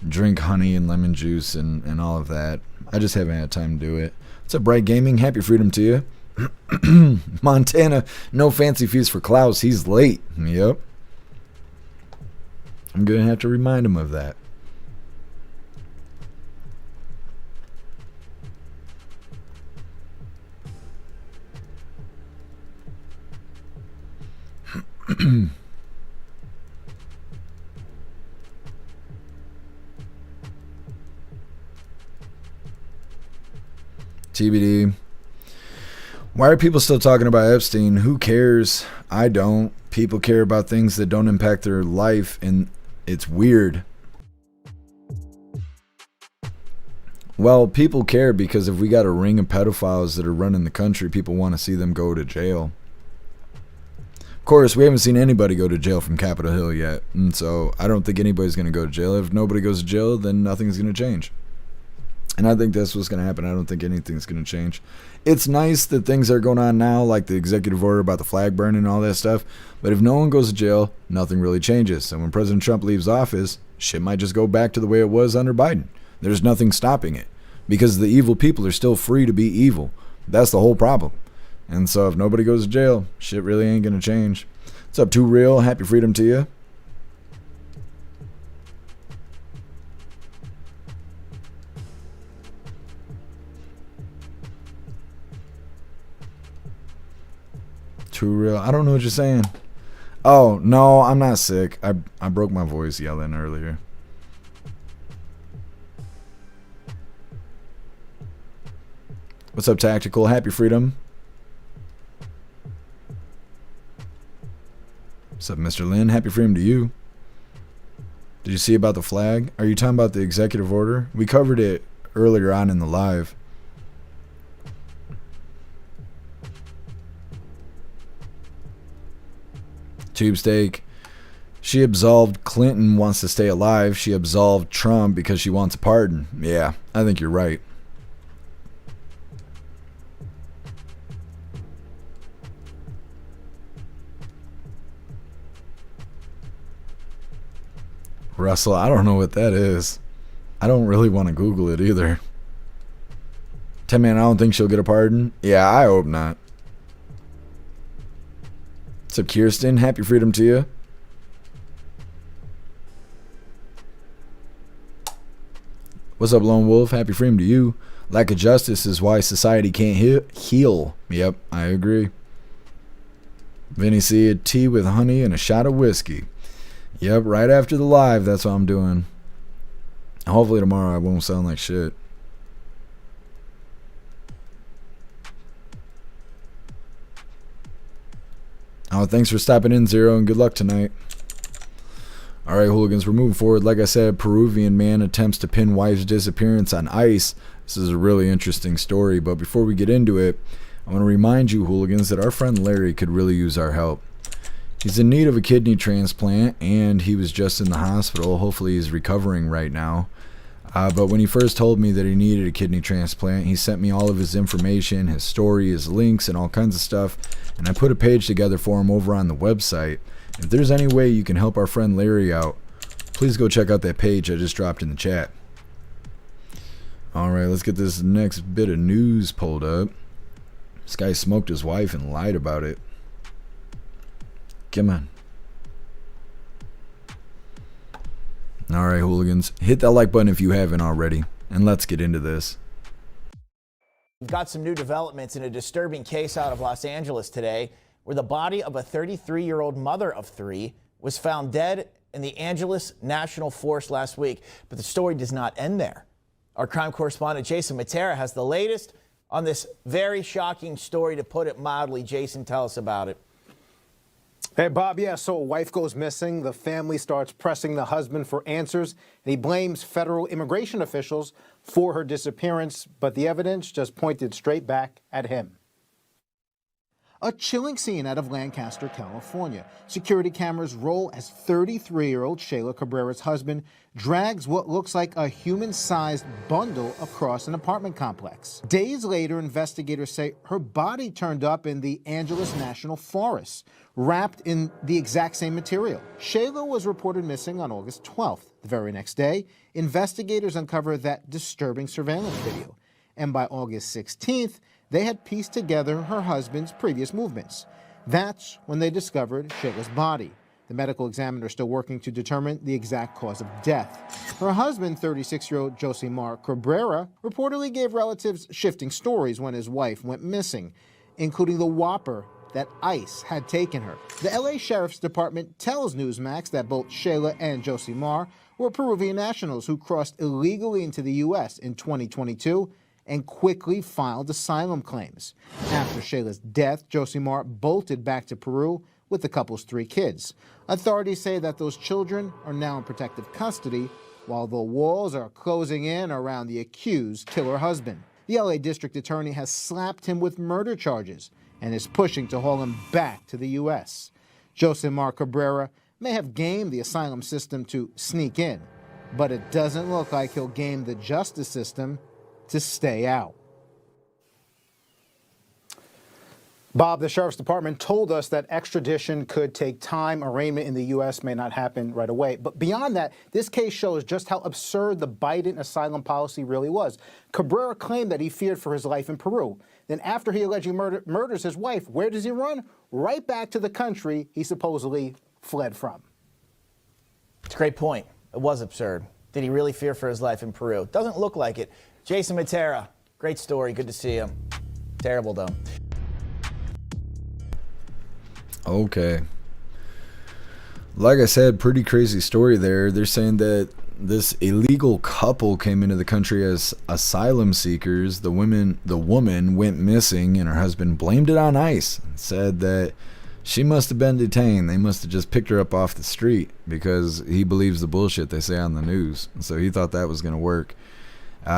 drink honey and lemon juice and all of that. I just haven't had time to do it. What's up, Bright Gaming? Happy freedom to you. Montana, no fancy fees for Klaus. He's late. Yep. I'm going to have to remind him of that. TBD. Why are people still talking about Epstein? Who cares? I don't. People care about things that don't impact their life, and it's weird. Well, people care because if we got a ring of pedophiles that are running the country, people want to see them go to jail. Of course, we haven't seen anybody go to jail from Capitol Hill yet, and so I don't think anybody's going to go to jail. If nobody goes to jail, then nothing's going to change. And I think that's what's going to happen. I don't think anything's going to change. It's nice that things are going on now, like the executive order about the flag burning and all that stuff. But if no one goes to jail, nothing really changes. And when President Trump leaves office, shit might just go back to the way it was under Biden. There's nothing stopping it. Because the evil people are still free to be evil. That's the whole problem. And so if nobody goes to jail, shit really ain't going to change. What's up, Too Real? Happy freedom to you. Too Real. I don't know what you're saying. Oh, no, I'm not sick. I broke my voice yelling earlier. What's up, Tactical? Happy freedom. What's up, Mr. Lynn? Happy freedom to you. Did you see about the flag? Are you talking about the executive order? We covered it earlier on in the live. Tube Steak. She absolved Clinton, wants to stay alive. She absolved Trump because she wants a pardon. Yeah, I think you're right. Russell, I don't know what that is. I don't really want to Google it either. 10-man, I don't think she'll get a pardon. Yeah, I hope not. What's up, Kirsten? Happy freedom to you. What's up, Lone Wolf? Happy freedom to you. Lack of justice is why society can't heal. Yep, I agree. Vinny C, tea with honey and a shot of whiskey. Yep, right after the live, that's what I'm doing. Hopefully tomorrow I won't sound like shit. Oh, thanks for stopping in, Zero, and good luck tonight. Alright, hooligans, we're moving forward. Like I said, Peruvian man attempts to pin wife's disappearance on ice. This is a really interesting story, but before we get into it, I want to remind you, hooligans, that our friend Larry could really use our help. He's in need of a kidney transplant, and he was just in the hospital. Hopefully he's recovering right now. But when he first told me that he needed a kidney transplant, he sent me all of his information, his story, his links, and all kinds of stuff. And I put a page together for him over on the website. If there's any way you can help our friend Larry out, please go check out that page I just dropped in the chat. Alright, let's get this next bit of news pulled up. This guy smoked his wife and lied about it. Come on. Alright, hooligans, hit that like button if you haven't already, and let's get into this. We've got some new developments in a disturbing case out of Los Angeles today, where the body of a 33-year-old mother of 3 was found dead in the Angeles National Forest last week. But the story does not end there. Our crime correspondent Jason Matera has the latest on this very shocking story, to put it mildly. Jason, tell us about it. Hey, Bob, yeah, so a wife goes missing. The family starts pressing the husband for answers, and he blames federal immigration officials for her disappearance, but the evidence just pointed straight back at him. A chilling scene out of Lancaster, California. Security cameras roll as 33-year-old Shayla Cabrera's husband drags what looks like a human-sized bundle across an apartment complex. Days later, investigators say her body turned up in the Angeles National Forest, wrapped in the exact same material. Shayla was reported missing on August 12th. The very next day, investigators uncovered that disturbing surveillance video. And by August 16th, they had pieced together her husband's previous movements. That's when they discovered Shayla's body. The medical examiner is still working to determine the exact cause of death. Her husband, 36-year-old Josimar Cabrera, reportedly gave relatives shifting stories when his wife went missing, including the whopper that ICE had taken her. The LA Sheriff's Department tells Newsmax that both Shayla and Josimar were Peruvian nationals who crossed illegally into the U.S. in 2022 and quickly filed asylum claims. After Shayla's death, Josimar bolted back to Peru with the couple's 3 kids. Authorities say that those children are now in protective custody, while the walls are closing in around the accused killer husband. The LA District Attorney has slapped him with murder charges and is pushing to haul him back to the U.S. Josimar Cabrera may have gamed the asylum system to sneak in, but it doesn't look like he'll game the justice system to stay out. Bob, the Sheriff's Department told us that extradition could take time. Arraignment in the U.S. may not happen right away. But beyond that, this case shows just how absurd the Biden asylum policy really was. Cabrera claimed that he feared for his life in Peru. Then after he allegedly murders his wife, where does he run? Right back to the country he supposedly fled from. It's a great point. It was absurd. Did he really fear for his life in Peru? Doesn't look like it. Jason Matera, great story. Good to see him. Terrible, though. Okay. Like I said, pretty crazy story there. They're saying that this illegal couple came into the country as asylum seekers. The woman went missing, and her husband blamed it on ICE. Said that she must have been detained. They must have just picked her up off the street, because he believes the bullshit they say on the news. So he thought that was going to work.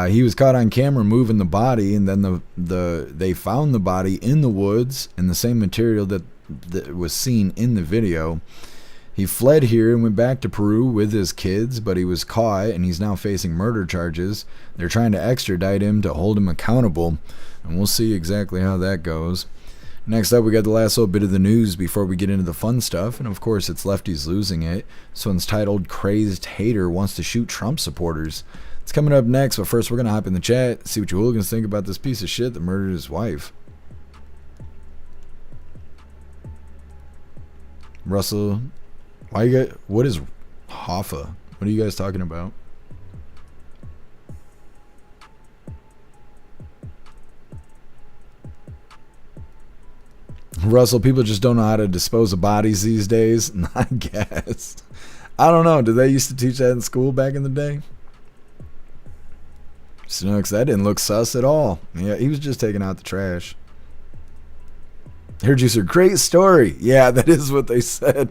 He was caught on camera moving the body, and then they found the body in the woods in the same material that was seen in the video. He fled here and went back to Peru with his kids, but he was caught, and he's now facing murder charges. They're trying to extradite him to hold him accountable, and we'll see exactly how that goes. Next up, we got the last little bit of the news before we get into the fun stuff, and of course it's Lefties losing it. This one's titled "Crazed Hater Wants to Shoot Trump Supporters." It's coming up next, but first we're going to hop in the chat, see what you hooligans think about this piece of shit that murdered his wife. Russell, what is Hoffa? What are you guys talking about? Russell, people just don't know how to dispose of bodies these days. I guess. I don't know. Did they used to teach that in school back in the day? Snooks, that didn't look sus at all. Yeah, he was just taking out the trash. Hair juicer, great story. Yeah, that is what they said.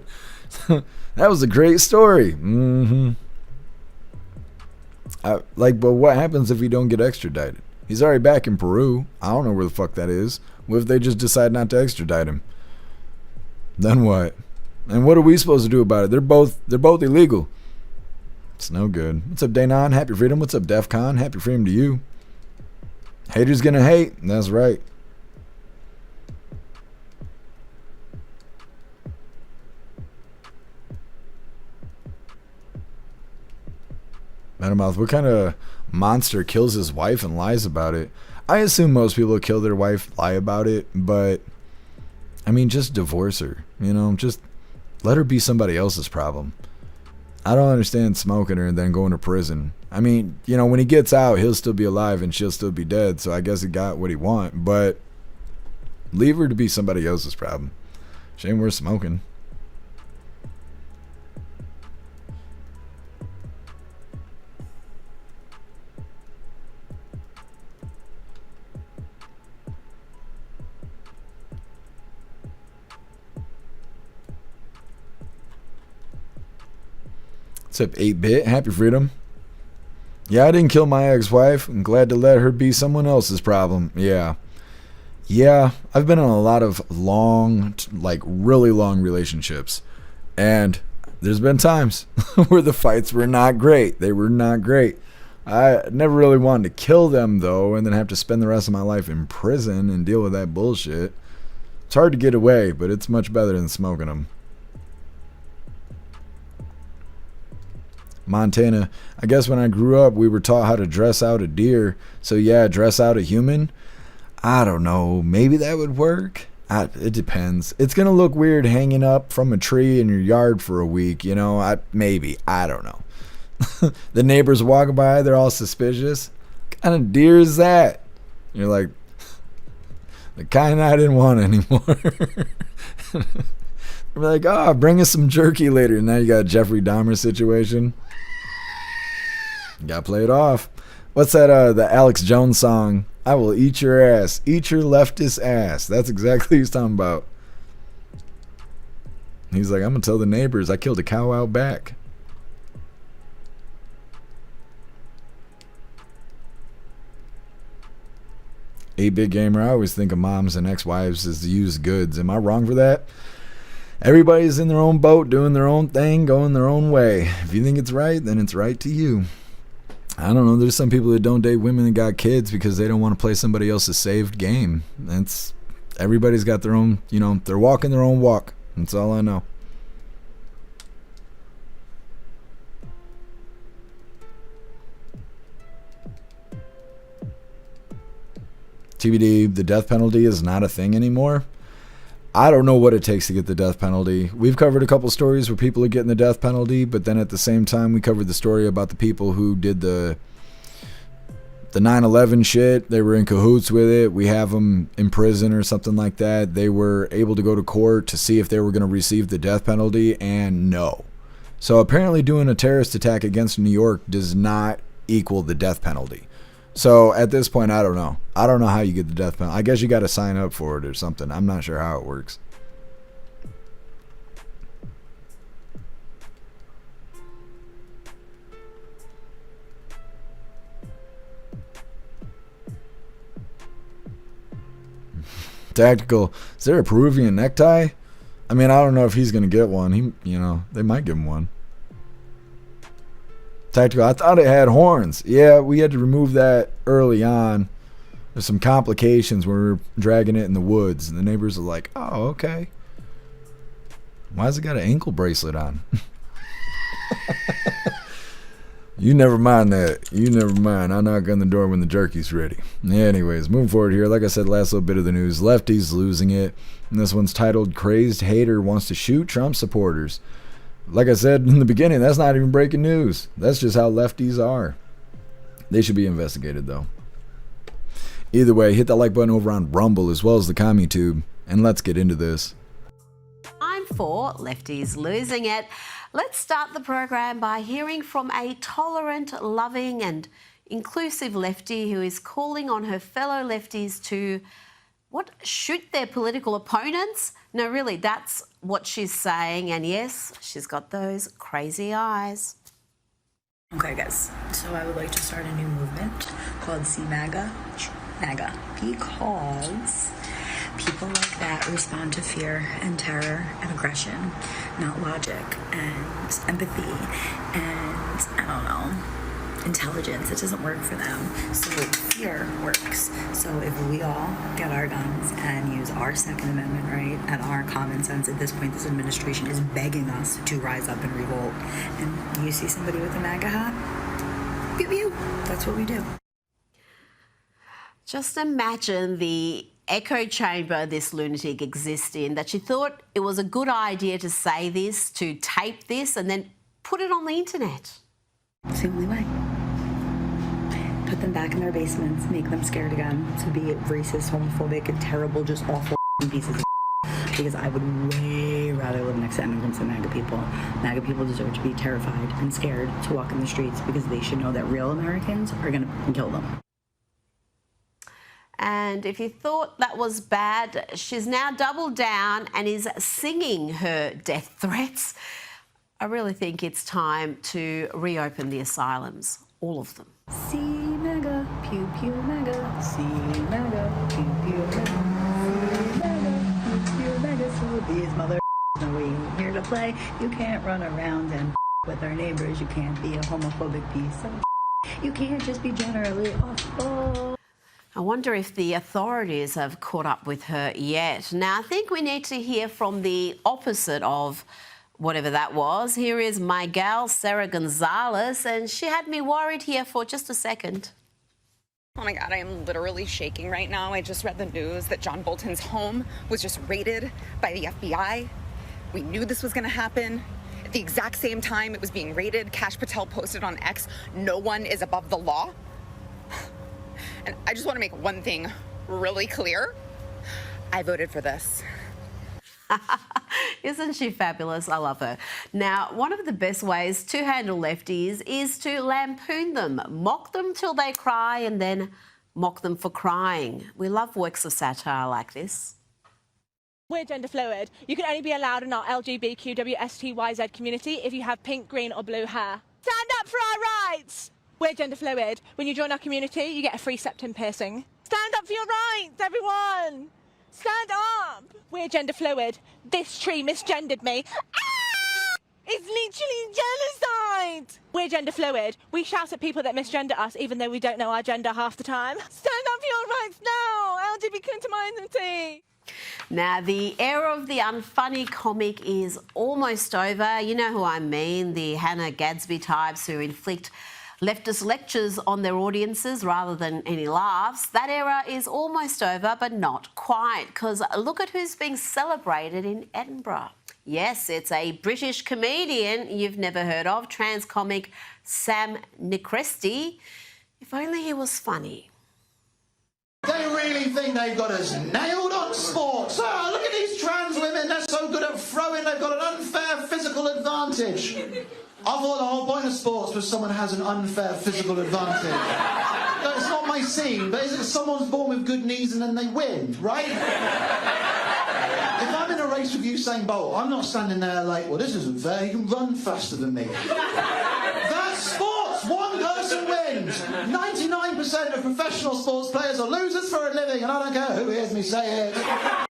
That was a great story. But what happens if he don't get extradited? He's already back in Peru. I don't know where the fuck that is. What if they just decide not to extradite him? Then what? And what are we supposed to do about it? They're both illegal. It's no good. What's up, Daynon? Happy freedom. What's up, DEFCON? Happy freedom to you. Haters gonna hate. That's right. Metamouth, what kind of monster kills his wife and lies about it? I assume most people kill their wife, lie about it, but I mean, just divorce her. You know, just let her be somebody else's problem. I don't understand smoking her and then going to prison. I mean, you know, when he gets out, he'll still be alive and she'll still be dead. So I guess he got what he want, but leave her to be somebody else's problem. Shame we're smoking. What's up, 8-bit? Happy freedom. Yeah, I didn't kill my ex-wife. I'm glad to let her be someone else's problem. Yeah. Yeah, I've been in a lot of long, like really long relationships. And there's been times where the fights were not great. They were not great. I never really wanted to kill them, though, and then have to spend the rest of my life in prison and deal with that bullshit. It's hard to get away, but it's much better than smoking them. Montana, I guess when I grew up, we were taught how to dress out a deer. So yeah, dress out a human. I don't know. Maybe that would work. It depends. It's going to look weird hanging up from a tree in your yard for a week. You know, maybe. I don't know. The neighbors walking by, they're all suspicious. What kind of deer is that? You're like, the kind I didn't want anymore. We're like, oh, bring us some jerky later. Now you got a Jeffrey Dahmer situation. You gotta play it off. What's that, the Alex Jones song? I will eat your ass. Eat your leftist ass. That's exactly what he's talking about. He's like, I'm gonna tell the neighbors I killed a cow out back. A big gamer, I always think of moms and ex-wives as used goods. Am I wrong for that? Everybody's in their own boat, doing their own thing, going their own way. If you think it's right, then it's right to you. I don't know. There's some people that don't date women that got kids because they don't want to play somebody else's saved game. Everybody's got their own, you know, they're walking their own walk. That's all I know. TBD, the death penalty is not a thing anymore. I don't know what it takes to get the death penalty. We've covered a couple stories where people are getting the death penalty, but then at the same time, we covered the story about the people who did the 9/11 shit. They were in cahoots with it. We have them in prison or something like that. They were able to go to court to see if they were going to receive the death penalty, and no. So apparently doing a terrorist attack against New York does not equal the death penalty. So at this point, I don't know. I don't know how you get the death penalty. I guess you got to sign up for it or something. I'm not sure how it works. Tactical. Is there a Peruvian necktie? I mean, I don't know if he's going to get one. They might give him one. Tactical. I thought it had horns. Yeah, we had to remove that early on. There's some complications when we were dragging it in the woods, and the neighbors are like, "Oh, okay. Why has it got an ankle bracelet on?" You never mind that. You never mind. I'll knock on the door when the jerky's ready. Anyways, moving forward here. Like I said, last little bit of the news. Lefties losing it. And this one's titled, Crazed Hater Wants to Shoot Trump Supporters. Like I said in the beginning, that's not even breaking news. That's just how lefties are. They should be investigated, though. Either way, hit that like button over on Rumble as well as the CommuTube. And let's get into this. Time for Lefties Losing It. Let's start the program by hearing from a tolerant, loving and inclusive lefty who is calling on her fellow lefties to, shoot their political opponents? No, really, that's what she's saying. And yes, she's got those crazy eyes. Okay, guys, so I would like to start a new movement called MAGA, because people like that respond to fear and terror and aggression, not logic and empathy and, I don't know, intelligence. It doesn't work for them. So fear works. So if we all get our guns and use our Second Amendment right and our common sense, at this point this administration is begging us to rise up and revolt. And you see somebody with a MAGA hat, pew pew, that's what we do. Just imagine the echo chamber this lunatic exists in, that she thought it was a good idea to say this, to tape this and then put it on the internet. It's the only way. Put them back in their basements, make them scared again to be racist, homophobic, and terrible, just awful pieces of because I would way rather live next to immigrants than MAGA people. MAGA people deserve to be terrified and scared to walk in the streets because they should know that real Americans are going to kill them. And if you thought that was bad, she's now doubled down and is singing her death threats. I really think it's time to reopen the asylums, all of them. See MAGA, pew pew MAGA, see MAGA, pew pew MAGA, see MAGA, pew pew MAGA. So these mother know we ain't here to play. You can't run around and with our neighbors. You can't be a homophobic piece of. You can't just be generally awful. I wonder if the authorities have caught up with her yet. Now, I think we need to hear from the opposite of whatever that was. Here is my gal, Sarah Gonzalez, and she had me worried here for just a second. Oh my God, I am literally shaking right now. I just read the news that John Bolton's home was just raided by the FBI. We knew this was going to happen. At the exact same time it was being raided, Kash Patel posted on X, "No one is above the law." And I just want to make one thing really clear. I voted for this. Isn't she fabulous? I love her. Now, one of the best ways to handle lefties is to lampoon them, mock them till they cry and then mock them for crying. We love works of satire like this. We're gender fluid. You can only be allowed in our LGBTQWSTYZ community if you have pink, green or blue hair. Stand up for our rights! We're gender fluid. When you join our community, you get a free septum piercing. Stand up for your rights, everyone! Stand up! We're gender fluid. This tree misgendered me. Ah! It's literally genocide! We're gender fluid. We shout at people that misgender us even though we don't know our gender half the time. Stand up for your rights now! LGBT community! Now, the era of the unfunny comic is almost over. You know who I mean, the Hannah Gadsby types who inflict leftist lectures on their audiences rather than any laughs. That era is almost over, but not quite, because look at who's being celebrated in Edinburgh. Yes, it's a British comedian you've never heard of, trans comic Sam Nicresty. If only he was funny. They really think they've got us nailed on sports. Oh, look at these trans women, they're so good at throwing, they've got an unfair physical advantage. I thought the whole point of sports was someone has an unfair physical advantage. No, it's not my scene, but is it someone's born with good knees and then they win, right? If I'm in a race with Usain Bolt, I'm not standing there like, well, this isn't fair, he can run faster than me. That's sports! One person wins! 99% of professional sports players are losers for a living, and I don't care who hears me say it.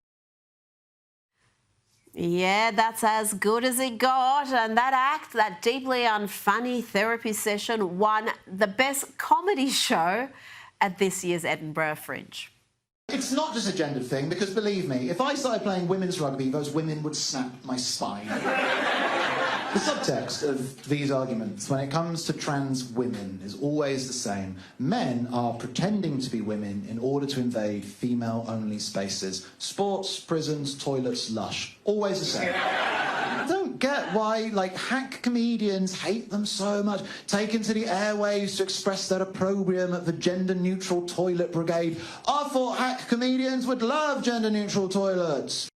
Yeah, that's as good as it got. And that act, that deeply unfunny therapy session, won the best comedy show at this year's Edinburgh Fringe. It's not just a gendered thing, because believe me, if I started playing women's rugby, those women would snap my spine. The subtext of these arguments when it comes to trans women is always the same. Men are pretending to be women in order to invade female-only spaces. Sports, prisons, toilets, lush. Always the same. Don't don't get why, like, hack comedians hate them so much, taken to the airwaves to express their opprobrium at the gender-neutral toilet brigade. I thought hack comedians would love gender-neutral toilets.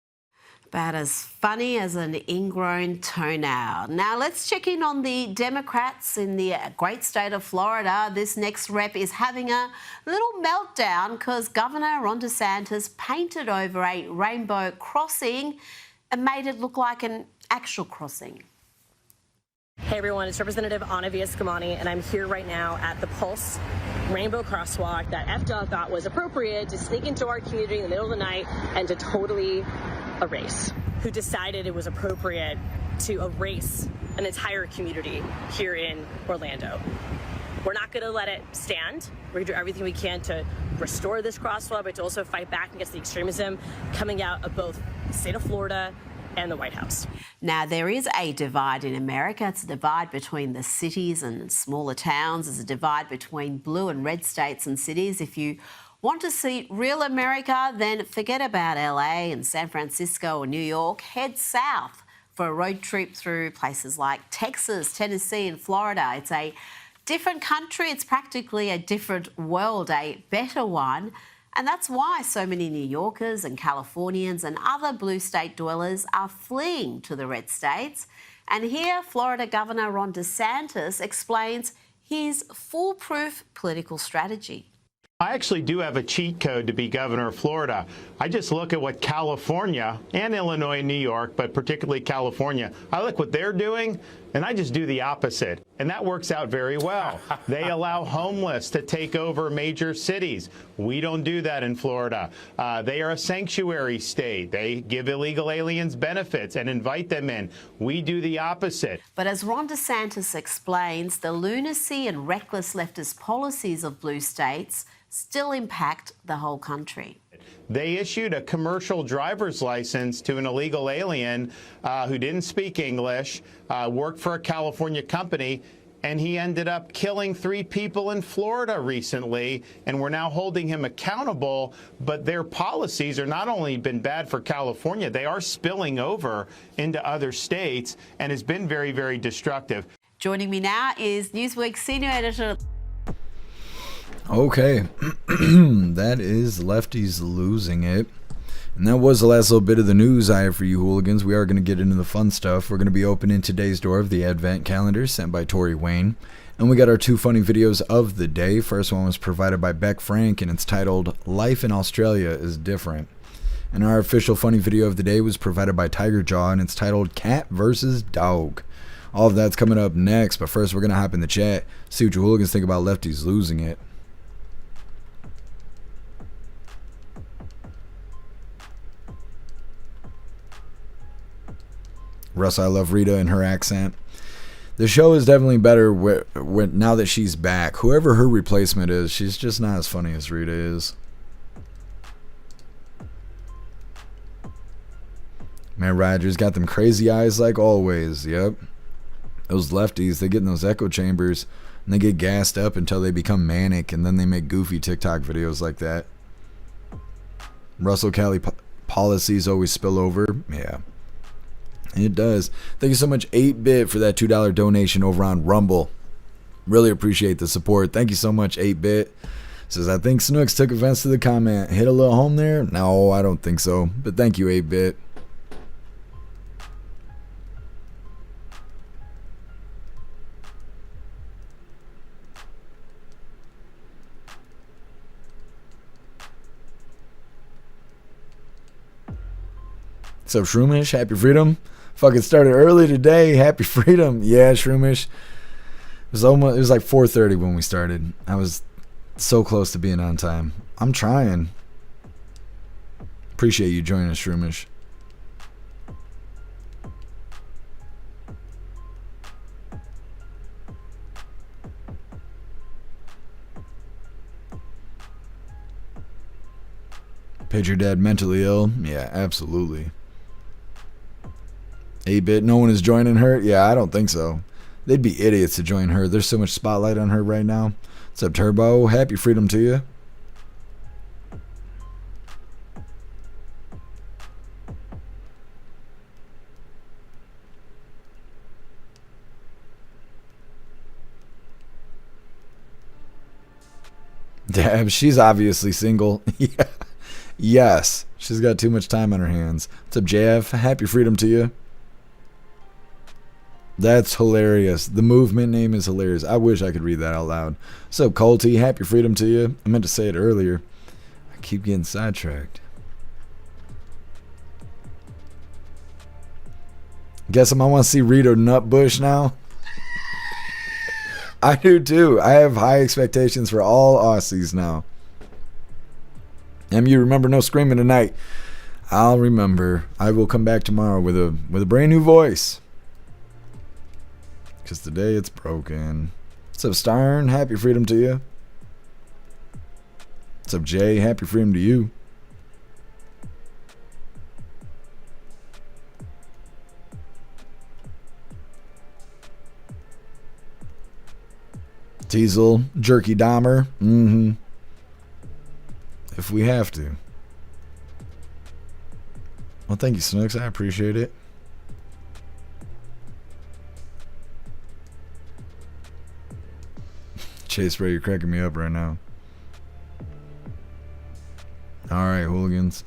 About as funny as an ingrown toenail. Now let's check in on the Democrats in the great state of Florida. This next rep is having a little meltdown because Governor Ron DeSantis painted over a rainbow crossing and made it look like an actual crossing. Hey everyone, it's Representative Ana Villascamani, and I'm here right now at the Pulse Rainbow Crosswalk that FDOT thought was appropriate to sneak into our community in the middle of the night and to totally erase. Who decided it was appropriate to erase an entire community here in Orlando? We're not going to let it stand. We're going to do everything we can to restore this crosswalk, but to also fight back against the extremism coming out of both the state of Florida and the White House. Now, there is a divide in America. It's a divide between the cities and smaller towns. It's a divide between blue and red states and cities. If you want to see real America, then forget about LA and San Francisco or New York. Head south for a road trip through places like Texas, Tennessee and Florida. It's a different country. It's practically a different world, a better one. And that's why so many New Yorkers and Californians and other blue state dwellers are fleeing to the red states. And here, Florida Governor Ron DeSantis explains his foolproof political strategy. I actually do have a cheat code to be governor of Florida. I just look at what California and Illinois and New York, but particularly California, I look what they're doing, and I just do the opposite. And that works out very well. They allow homeless to take over major cities. We don't do that in Florida. They are a sanctuary state. They give illegal aliens benefits and invite them in. We do the opposite. But as Ron DeSantis explains, the lunacy and reckless leftist policies of blue states still impact the whole country. They issued a commercial driver's license to an illegal alien who didn't speak English, worked for a California company, and he ended up killing 3 people in Florida recently, and we're now holding him accountable. But their policies are not only been bad for California, they are spilling over into other states and has been very, very destructive. Joining me now is Newsweek senior editor. Okay, that is Lefties losing it. And that was the last little bit of the news I have for you hooligans. We are going to get into the fun stuff. We're going to be opening today's door of the Advent calendar sent by Tori Wayne. And we got our 2 funny videos of the day. First one was provided by Beck Frank, and it's titled Life in Australia is Different. And our official funny video of the day was provided by Tiger Jaw, and it's titled Cat versus Dog. All of that's coming up next, but first we're going to hop in the chat, see what you hooligans think about Lefties losing it. Russ, I love Rita and her accent. The show is definitely better now that she's back. Whoever her replacement is, she's just not as funny as Rita is. Man, Rogers got them crazy eyes like always. Yep. Those lefties, they get in those echo chambers and they get gassed up until they become manic, and then they make goofy TikTok videos like that. Russell Kelly policies always spill over. Yeah. It does. Thank you so much, 8-Bit, for that $2 donation over on Rumble. Really appreciate the support. Thank you so much, 8-Bit. Says, I think Snooks took offense to the comment. Hit a little home there? No, I don't think so. But thank you, 8-Bit. What's up, Shroomish? Happy Freedom. Fucking started early today. Happy Freedom. Yeah, Shroomish. It was like 4:30 when we started. I was so close to being on time. I'm trying. Appreciate you joining us, Shroomish. Pager Dad mentally ill? Yeah, absolutely. 8-Bit, no one is joining her? Yeah, I don't think so. They'd be idiots to join her. There's so much spotlight on her right now. What's up, Turbo? Happy Freedom to you. Dab, she's obviously single. Yeah. Yes, she's got too much time on her hands. What's up, JF? Happy freedom to you. That's hilarious. The movement name is hilarious. I wish I could read that out loud. What's up, Colty? Happy freedom to you. I meant to say it earlier. I keep getting sidetracked. Guess I might want to see Rito Nutbush now. I do too. I have high expectations for all Aussies now. You remember no screaming tonight. I'll remember. I will come back tomorrow with a brand new voice. Because today it's broken. What's up, Starn? Happy freedom to you. What's up, Jay? Happy freedom to you. Teasel, Jerky Dahmer. If we have to. Well, thank you, Snooks. I appreciate it. Chase Ray, you're cracking me up right now. Alright, hooligans.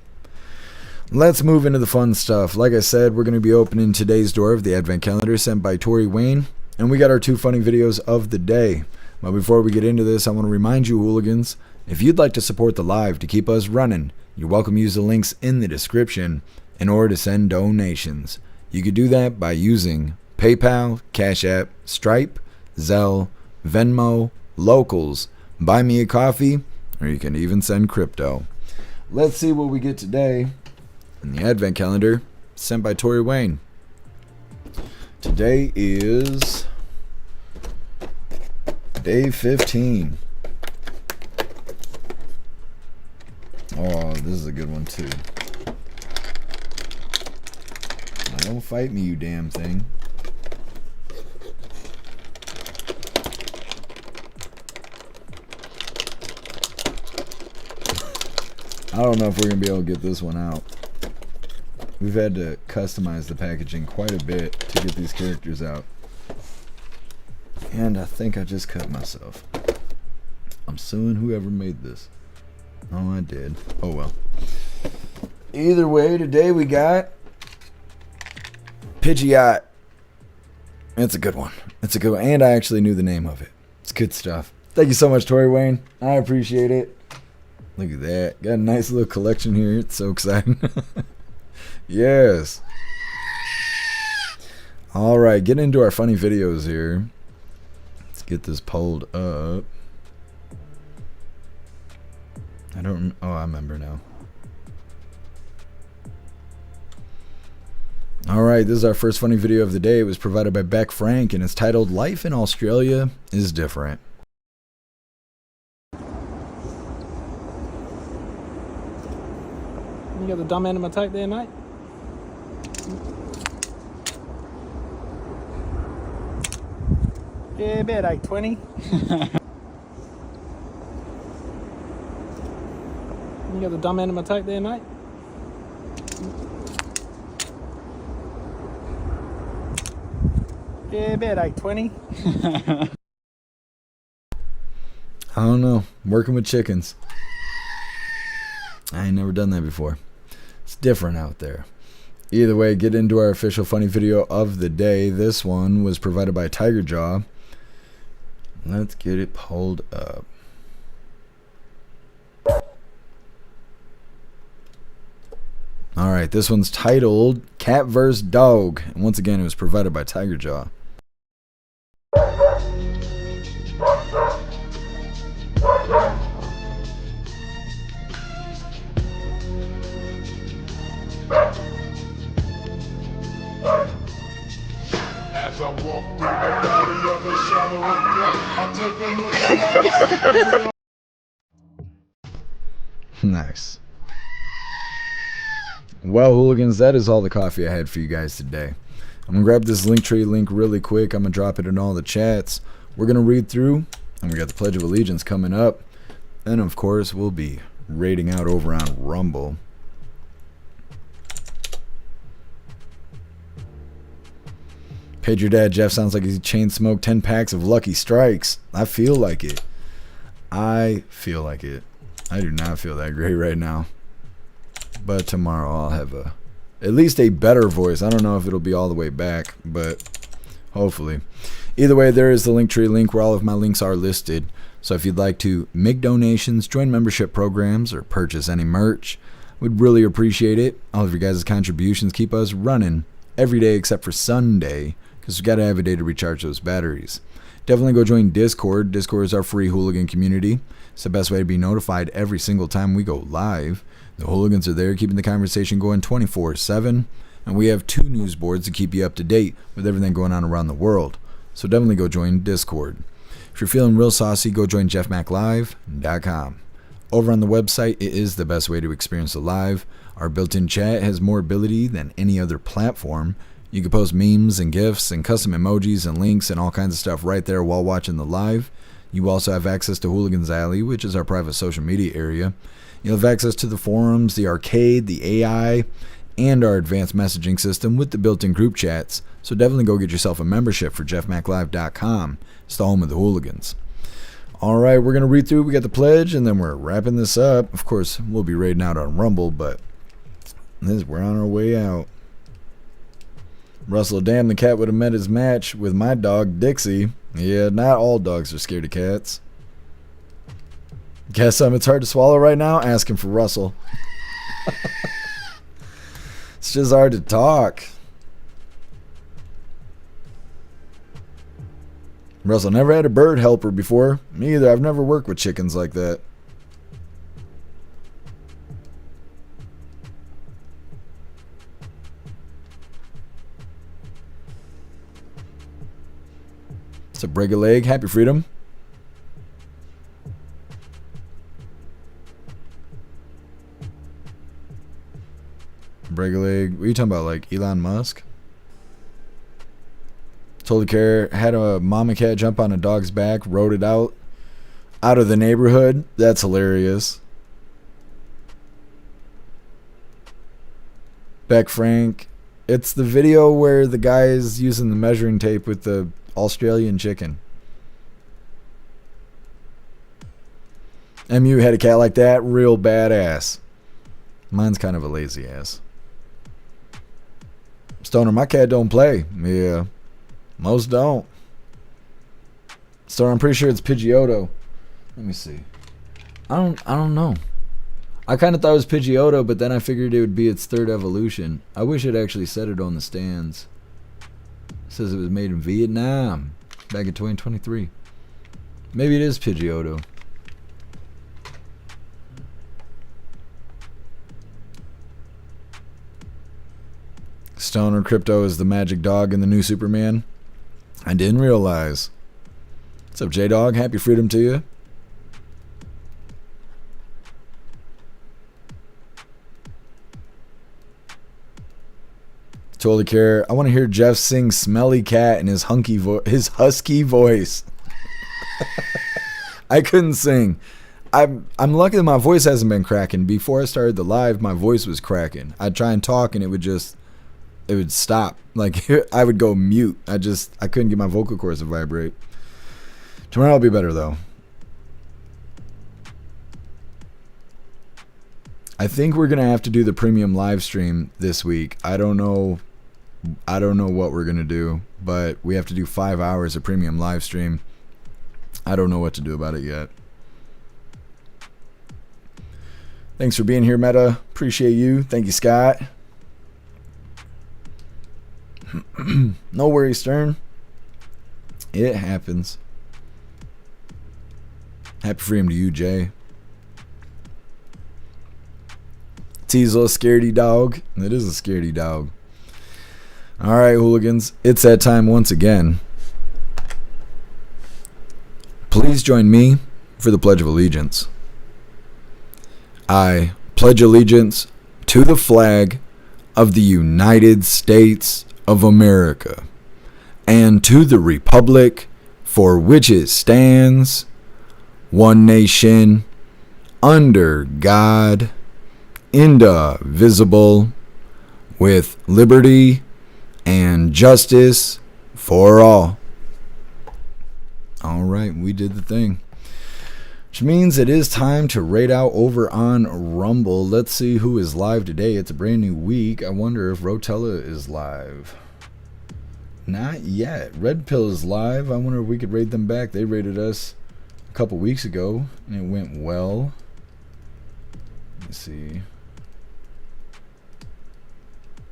Let's move into the fun stuff. Like I said, we're going to be opening today's door of the Advent Calendar sent by Tori Wayne. And we got our 2 funny videos of the day. But before we get into this, I want to remind you, hooligans, if you'd like to support the live to keep us running, you're welcome to use the links in the description in order to send donations. You could do that by using PayPal, Cash App, Stripe, Zelle, Venmo, Locals, Buy Me a Coffee, or you can even send crypto. Let's see what we get today in the Advent Calendar sent by Tori Wayne. Today is day 15. Oh, this is a good one too. Now, don't fight me, you damn thing. I don't know if we're going to be able to get this one out. We've had to customize the packaging quite a bit to get these characters out. And I think I just cut myself. I'm suing whoever made this. Oh, I did. Oh, well. Either way, today we got Pidgeot. It's a good one. It's a good one. And I actually knew the name of it. It's good stuff. Thank you so much, Tori Wayne. I appreciate it. Look at that. Got a nice little collection here. It's so exciting. Yes. All right, getting into our funny videos here. Let's get this pulled up. I remember now. Alright, this is our first funny video of the day. It was provided by Beck Frank and it's titled Life in Australia is Different. You got the dumb end of my tape there, mate? Yeah, about 820. You got the dumb end of my tape there, mate? Yeah, about 820. I don't know. Working with chickens. I ain't never done that before. It's different out there. Either way, get into our official funny video of the day. This one was provided by Tiger Jaw. Let's get it pulled up. Alright, this one's titled Cat vs. Dog. And once again, it was provided by Tiger Jaw. As I walk through the body of the shadow of death, I take a look at Nice. Well, hooligans, that is all the coffee I had for you guys today. I'm going to grab this Linktree link really quick. I'm going to drop it in all the chats. We're going to read through, and we got the Pledge of Allegiance coming up. And, of course, we'll be raiding out over on Rumble. Pager Dad Jeff sounds like he chain smoked 10 packs of Lucky Strikes. I feel like it. I feel like it. I do not feel that great right now. But tomorrow I'll have at least a better voice. I don't know if it'll be all the way back, but hopefully. Either way, there is the Linktree link where all of my links are listed. So if you'd like to make donations, join membership programs, or purchase any merch, we'd really appreciate it. All of your guys' contributions keep us running every day except for Sunday, because we got to have a day to recharge those batteries. Definitely go join Discord. Discord is our free hooligan community. It's the best way to be notified every single time we go live. The hooligans are there keeping the conversation going 24/7, and we have 2 news boards to keep you up to date with everything going on around the world. So definitely go join Discord. If you're feeling real saucy, go join jeffmaclive.com. Over on the website, it is the best way to experience the live. Our built-in chat has more ability than any other platform. You can post memes and GIFs and custom emojis and links and all kinds of stuff right there while watching the live. You also have access to Hooligans Alley, which is our private social media area. You'll have access to the forums, the arcade, the AI, and our advanced messaging system with the built-in group chats. So definitely go get yourself a membership for jeffmaclive.com. It's the home of the hooligans. All right, we're going to read through. We got the pledge, and then we're wrapping this up. Of course, we'll be raiding out on Rumble, but we're on our way out. Russell, damn, the cat would have met his match with my dog, Dixie. Yeah, not all dogs are scared of cats. Guess it's hard to swallow right now? Asking for Russell. It's just hard to talk. Russell, never had a bird helper before. Me either. I've never worked with chickens like that. It's a Abrego leg. Happy freedom. Abrego leg. What are you talking about? Like Elon Musk? Totally care. Had a mama cat jump on a dog's back, rode it out of the neighborhood. That's hilarious. Beck Frank. It's the video where the guy is using the measuring tape with the Australian chicken. MU had a cat like that. Real badass. Mine's kind of a lazy ass. Stoner, my cat don't play. Yeah. Most don't. So I'm pretty sure it's Pidgeotto. Let me see. I don't know. I kind of thought it was Pidgeotto, but then I figured it would be its 3rd evolution. I wish it actually said it on the stands. It says it was made in Vietnam back in 2023. Maybe it is Pidgeotto. Stoner Crypto is the magic dog in the new Superman. I didn't realize. What's up, J-Dog? Happy freedom to you. Totally care. I want to hear Jeff sing Smelly Cat in his husky voice. I couldn't sing. I'm lucky that my voice hasn't been cracking. Before I started the live, my voice was cracking. I'd try and talk and it would stop. Like I would go mute. I couldn't get my vocal cords to vibrate. Tomorrow will be better though. I think we're gonna have to do the premium live stream this week. I don't know what we're gonna do, but we have to do 5 hours of premium live stream. I don't know what to do about it yet. Thanks for being here, Meta. Appreciate you. Thank you, Scott. No worries, Stern. It happens. Happy freedom to you, Jay. Teasel, a scaredy dog. It is a scaredy dog. All right, hooligans. It's that time once again. Please join me for the Pledge of Allegiance. I pledge allegiance to the flag of the United States of America and to the republic for which it stands, one nation, under God, indivisible, with liberty and justice for all. All right, we did the thing. which means it is time to raid out over on Rumble. Let's see who is live today. It's a brand new week. I wonder if Rotella is live. Not yet. Red Pill is live. I wonder if we could raid them back. They raided us a couple weeks ago, and it went well. Let's see.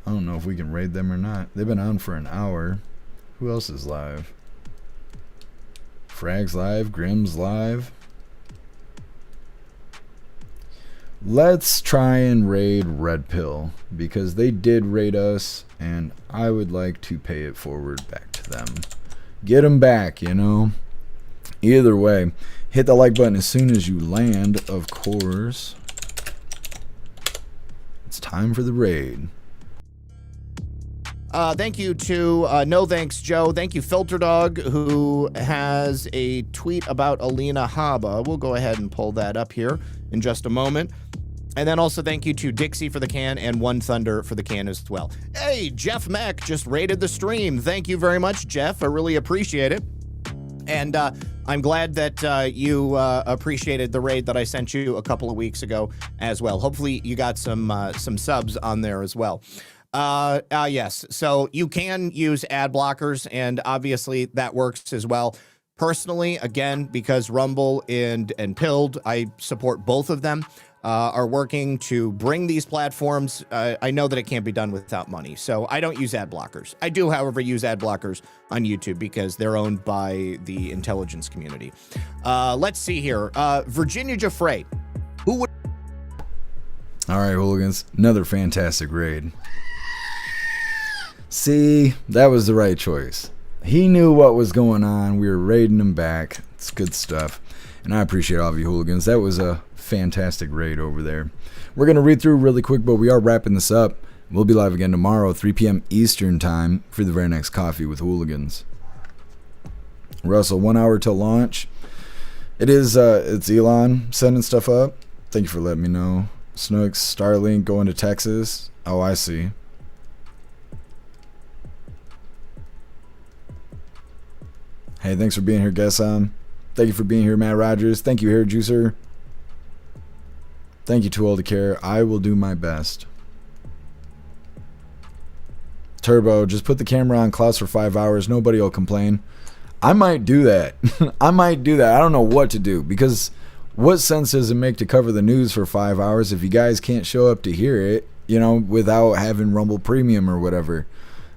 I don't know if we can raid them or not. They've been on for an hour. Who else is live? Frag's live. Grimm's live. Let's try and raid Red Pill, because they did raid us, and I would like to pay it forward back to them. Get them back, you know. Either way, hit the like button as soon as you land, of course. It's time for the raid. Thank you to No Thanks Joe. Thank you Filter Dog, who has a tweet about Alina Habba. We'll go ahead and pull that up here in just a moment. And then also thank you to Dixie for the can and One Thunder for the can as well. Hey, JeffMAC just raided the stream. Thank you very much, Jeff. I really appreciate it. And I'm glad that you appreciated the raid that I sent you a couple of weeks ago as well. Hopefully you got some subs on there as well. Yes, so you can use ad blockers, and obviously that works as well. Personally, again, because Rumble and Pilled, I support both of them, are working to bring these platforms. I know that it can't be done without money, so I don't use ad blockers. I do, however, use ad blockers on YouTube because they're owned by the intelligence community. Let's see here. Virginia Jaffray, who would... All right, Hooligans, another fantastic raid. See, that was the right choice. He knew what was going on. We were raiding him back. It's good stuff. And I appreciate all of you Hooligans. That was a fantastic raid over there. We're going to read through really quick, but we are wrapping this up. We'll be live again tomorrow, 3 p.m. Eastern time for the very next Coffee with Hooligans. Russell, 1 hour till launch. It's Elon sending stuff up. Thank you for letting me know. Snooks, Starlink going to Texas. Oh, I see. Hey, thanks for being here, Gesam. Thank you for being here, Matt Rogers. Thank you, Hair Juicer. Thank you, Too Old to Care. I will do my best. Turbo, just put the camera on Klaus for 5 hours. Nobody will complain. I might do that. I might do that. I don't know what to do, because what sense does it make to cover the news for 5 hours if you guys can't show up to hear it, you know, without having Rumble Premium or whatever?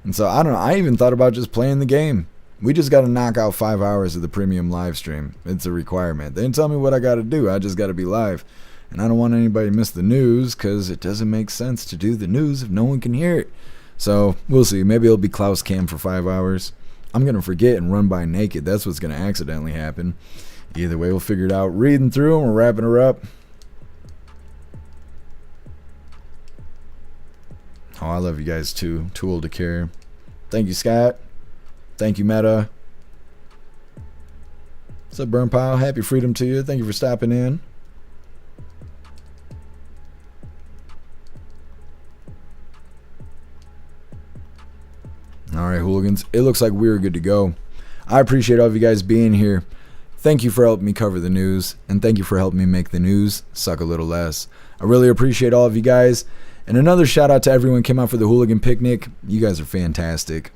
And so, I don't know. I even thought about just playing the game. We just got to knock out 5 hours of the premium live stream. It's a requirement. They didn't tell me what I got to do. I just got to be live. And I don't want anybody to miss the news, because it doesn't make sense to do the news if no one can hear it. So we'll see. Maybe it'll be Klaus Cam for 5 hours. I'm going to forget and run by naked. That's what's going to accidentally happen. Either way, we'll figure it out. Reading through and we're wrapping her up. Oh, I love you guys too. Too Old to Care. Thank you, Scott. Thank you, Meta. What's up, Burn Pile? Happy freedom to you. Thank you for stopping in. All right, Hooligans. It looks like we're good to go. I appreciate all of you guys being here. Thank you for helping me cover the news, and thank you for helping me make the news suck a little less. I really appreciate all of you guys. And another shout out to everyone who came out for the Hooligan Picnic. You guys are fantastic.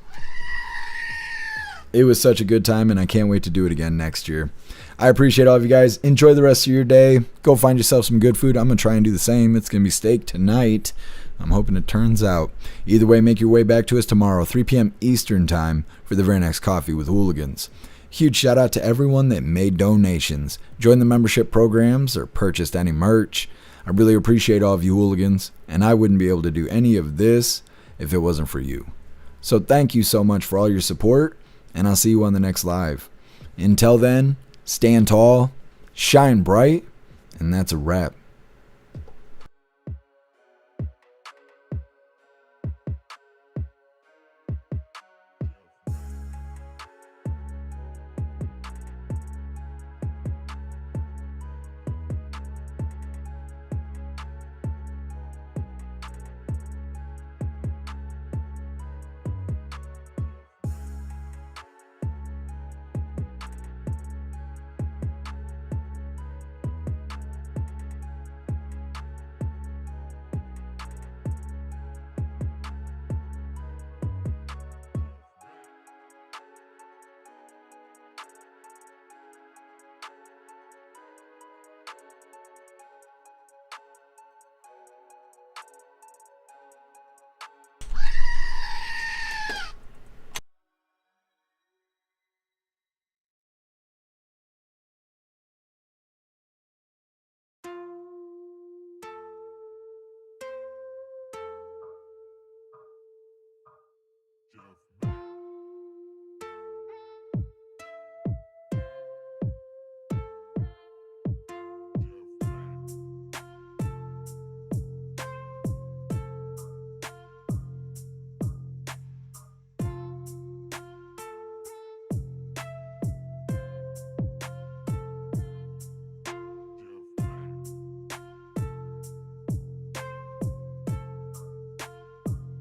It was such a good time, and I can't wait to do it again next year. I appreciate all of you guys. Enjoy the rest of your day. Go find yourself some good food. I'm going to try and do the same. It's going to be steak tonight. I'm hoping it turns out. Either way, make your way back to us tomorrow, 3 p.m. Eastern time for the very next Coffee with Hooligans. Huge shout out to everyone that made donations, joined the membership programs, or purchased any merch. I really appreciate all of you Hooligans, and I wouldn't be able to do any of this if it wasn't for you. So thank you so much for all your support, and I'll see you on the next live. Until then, stand tall, shine bright, and that's a wrap.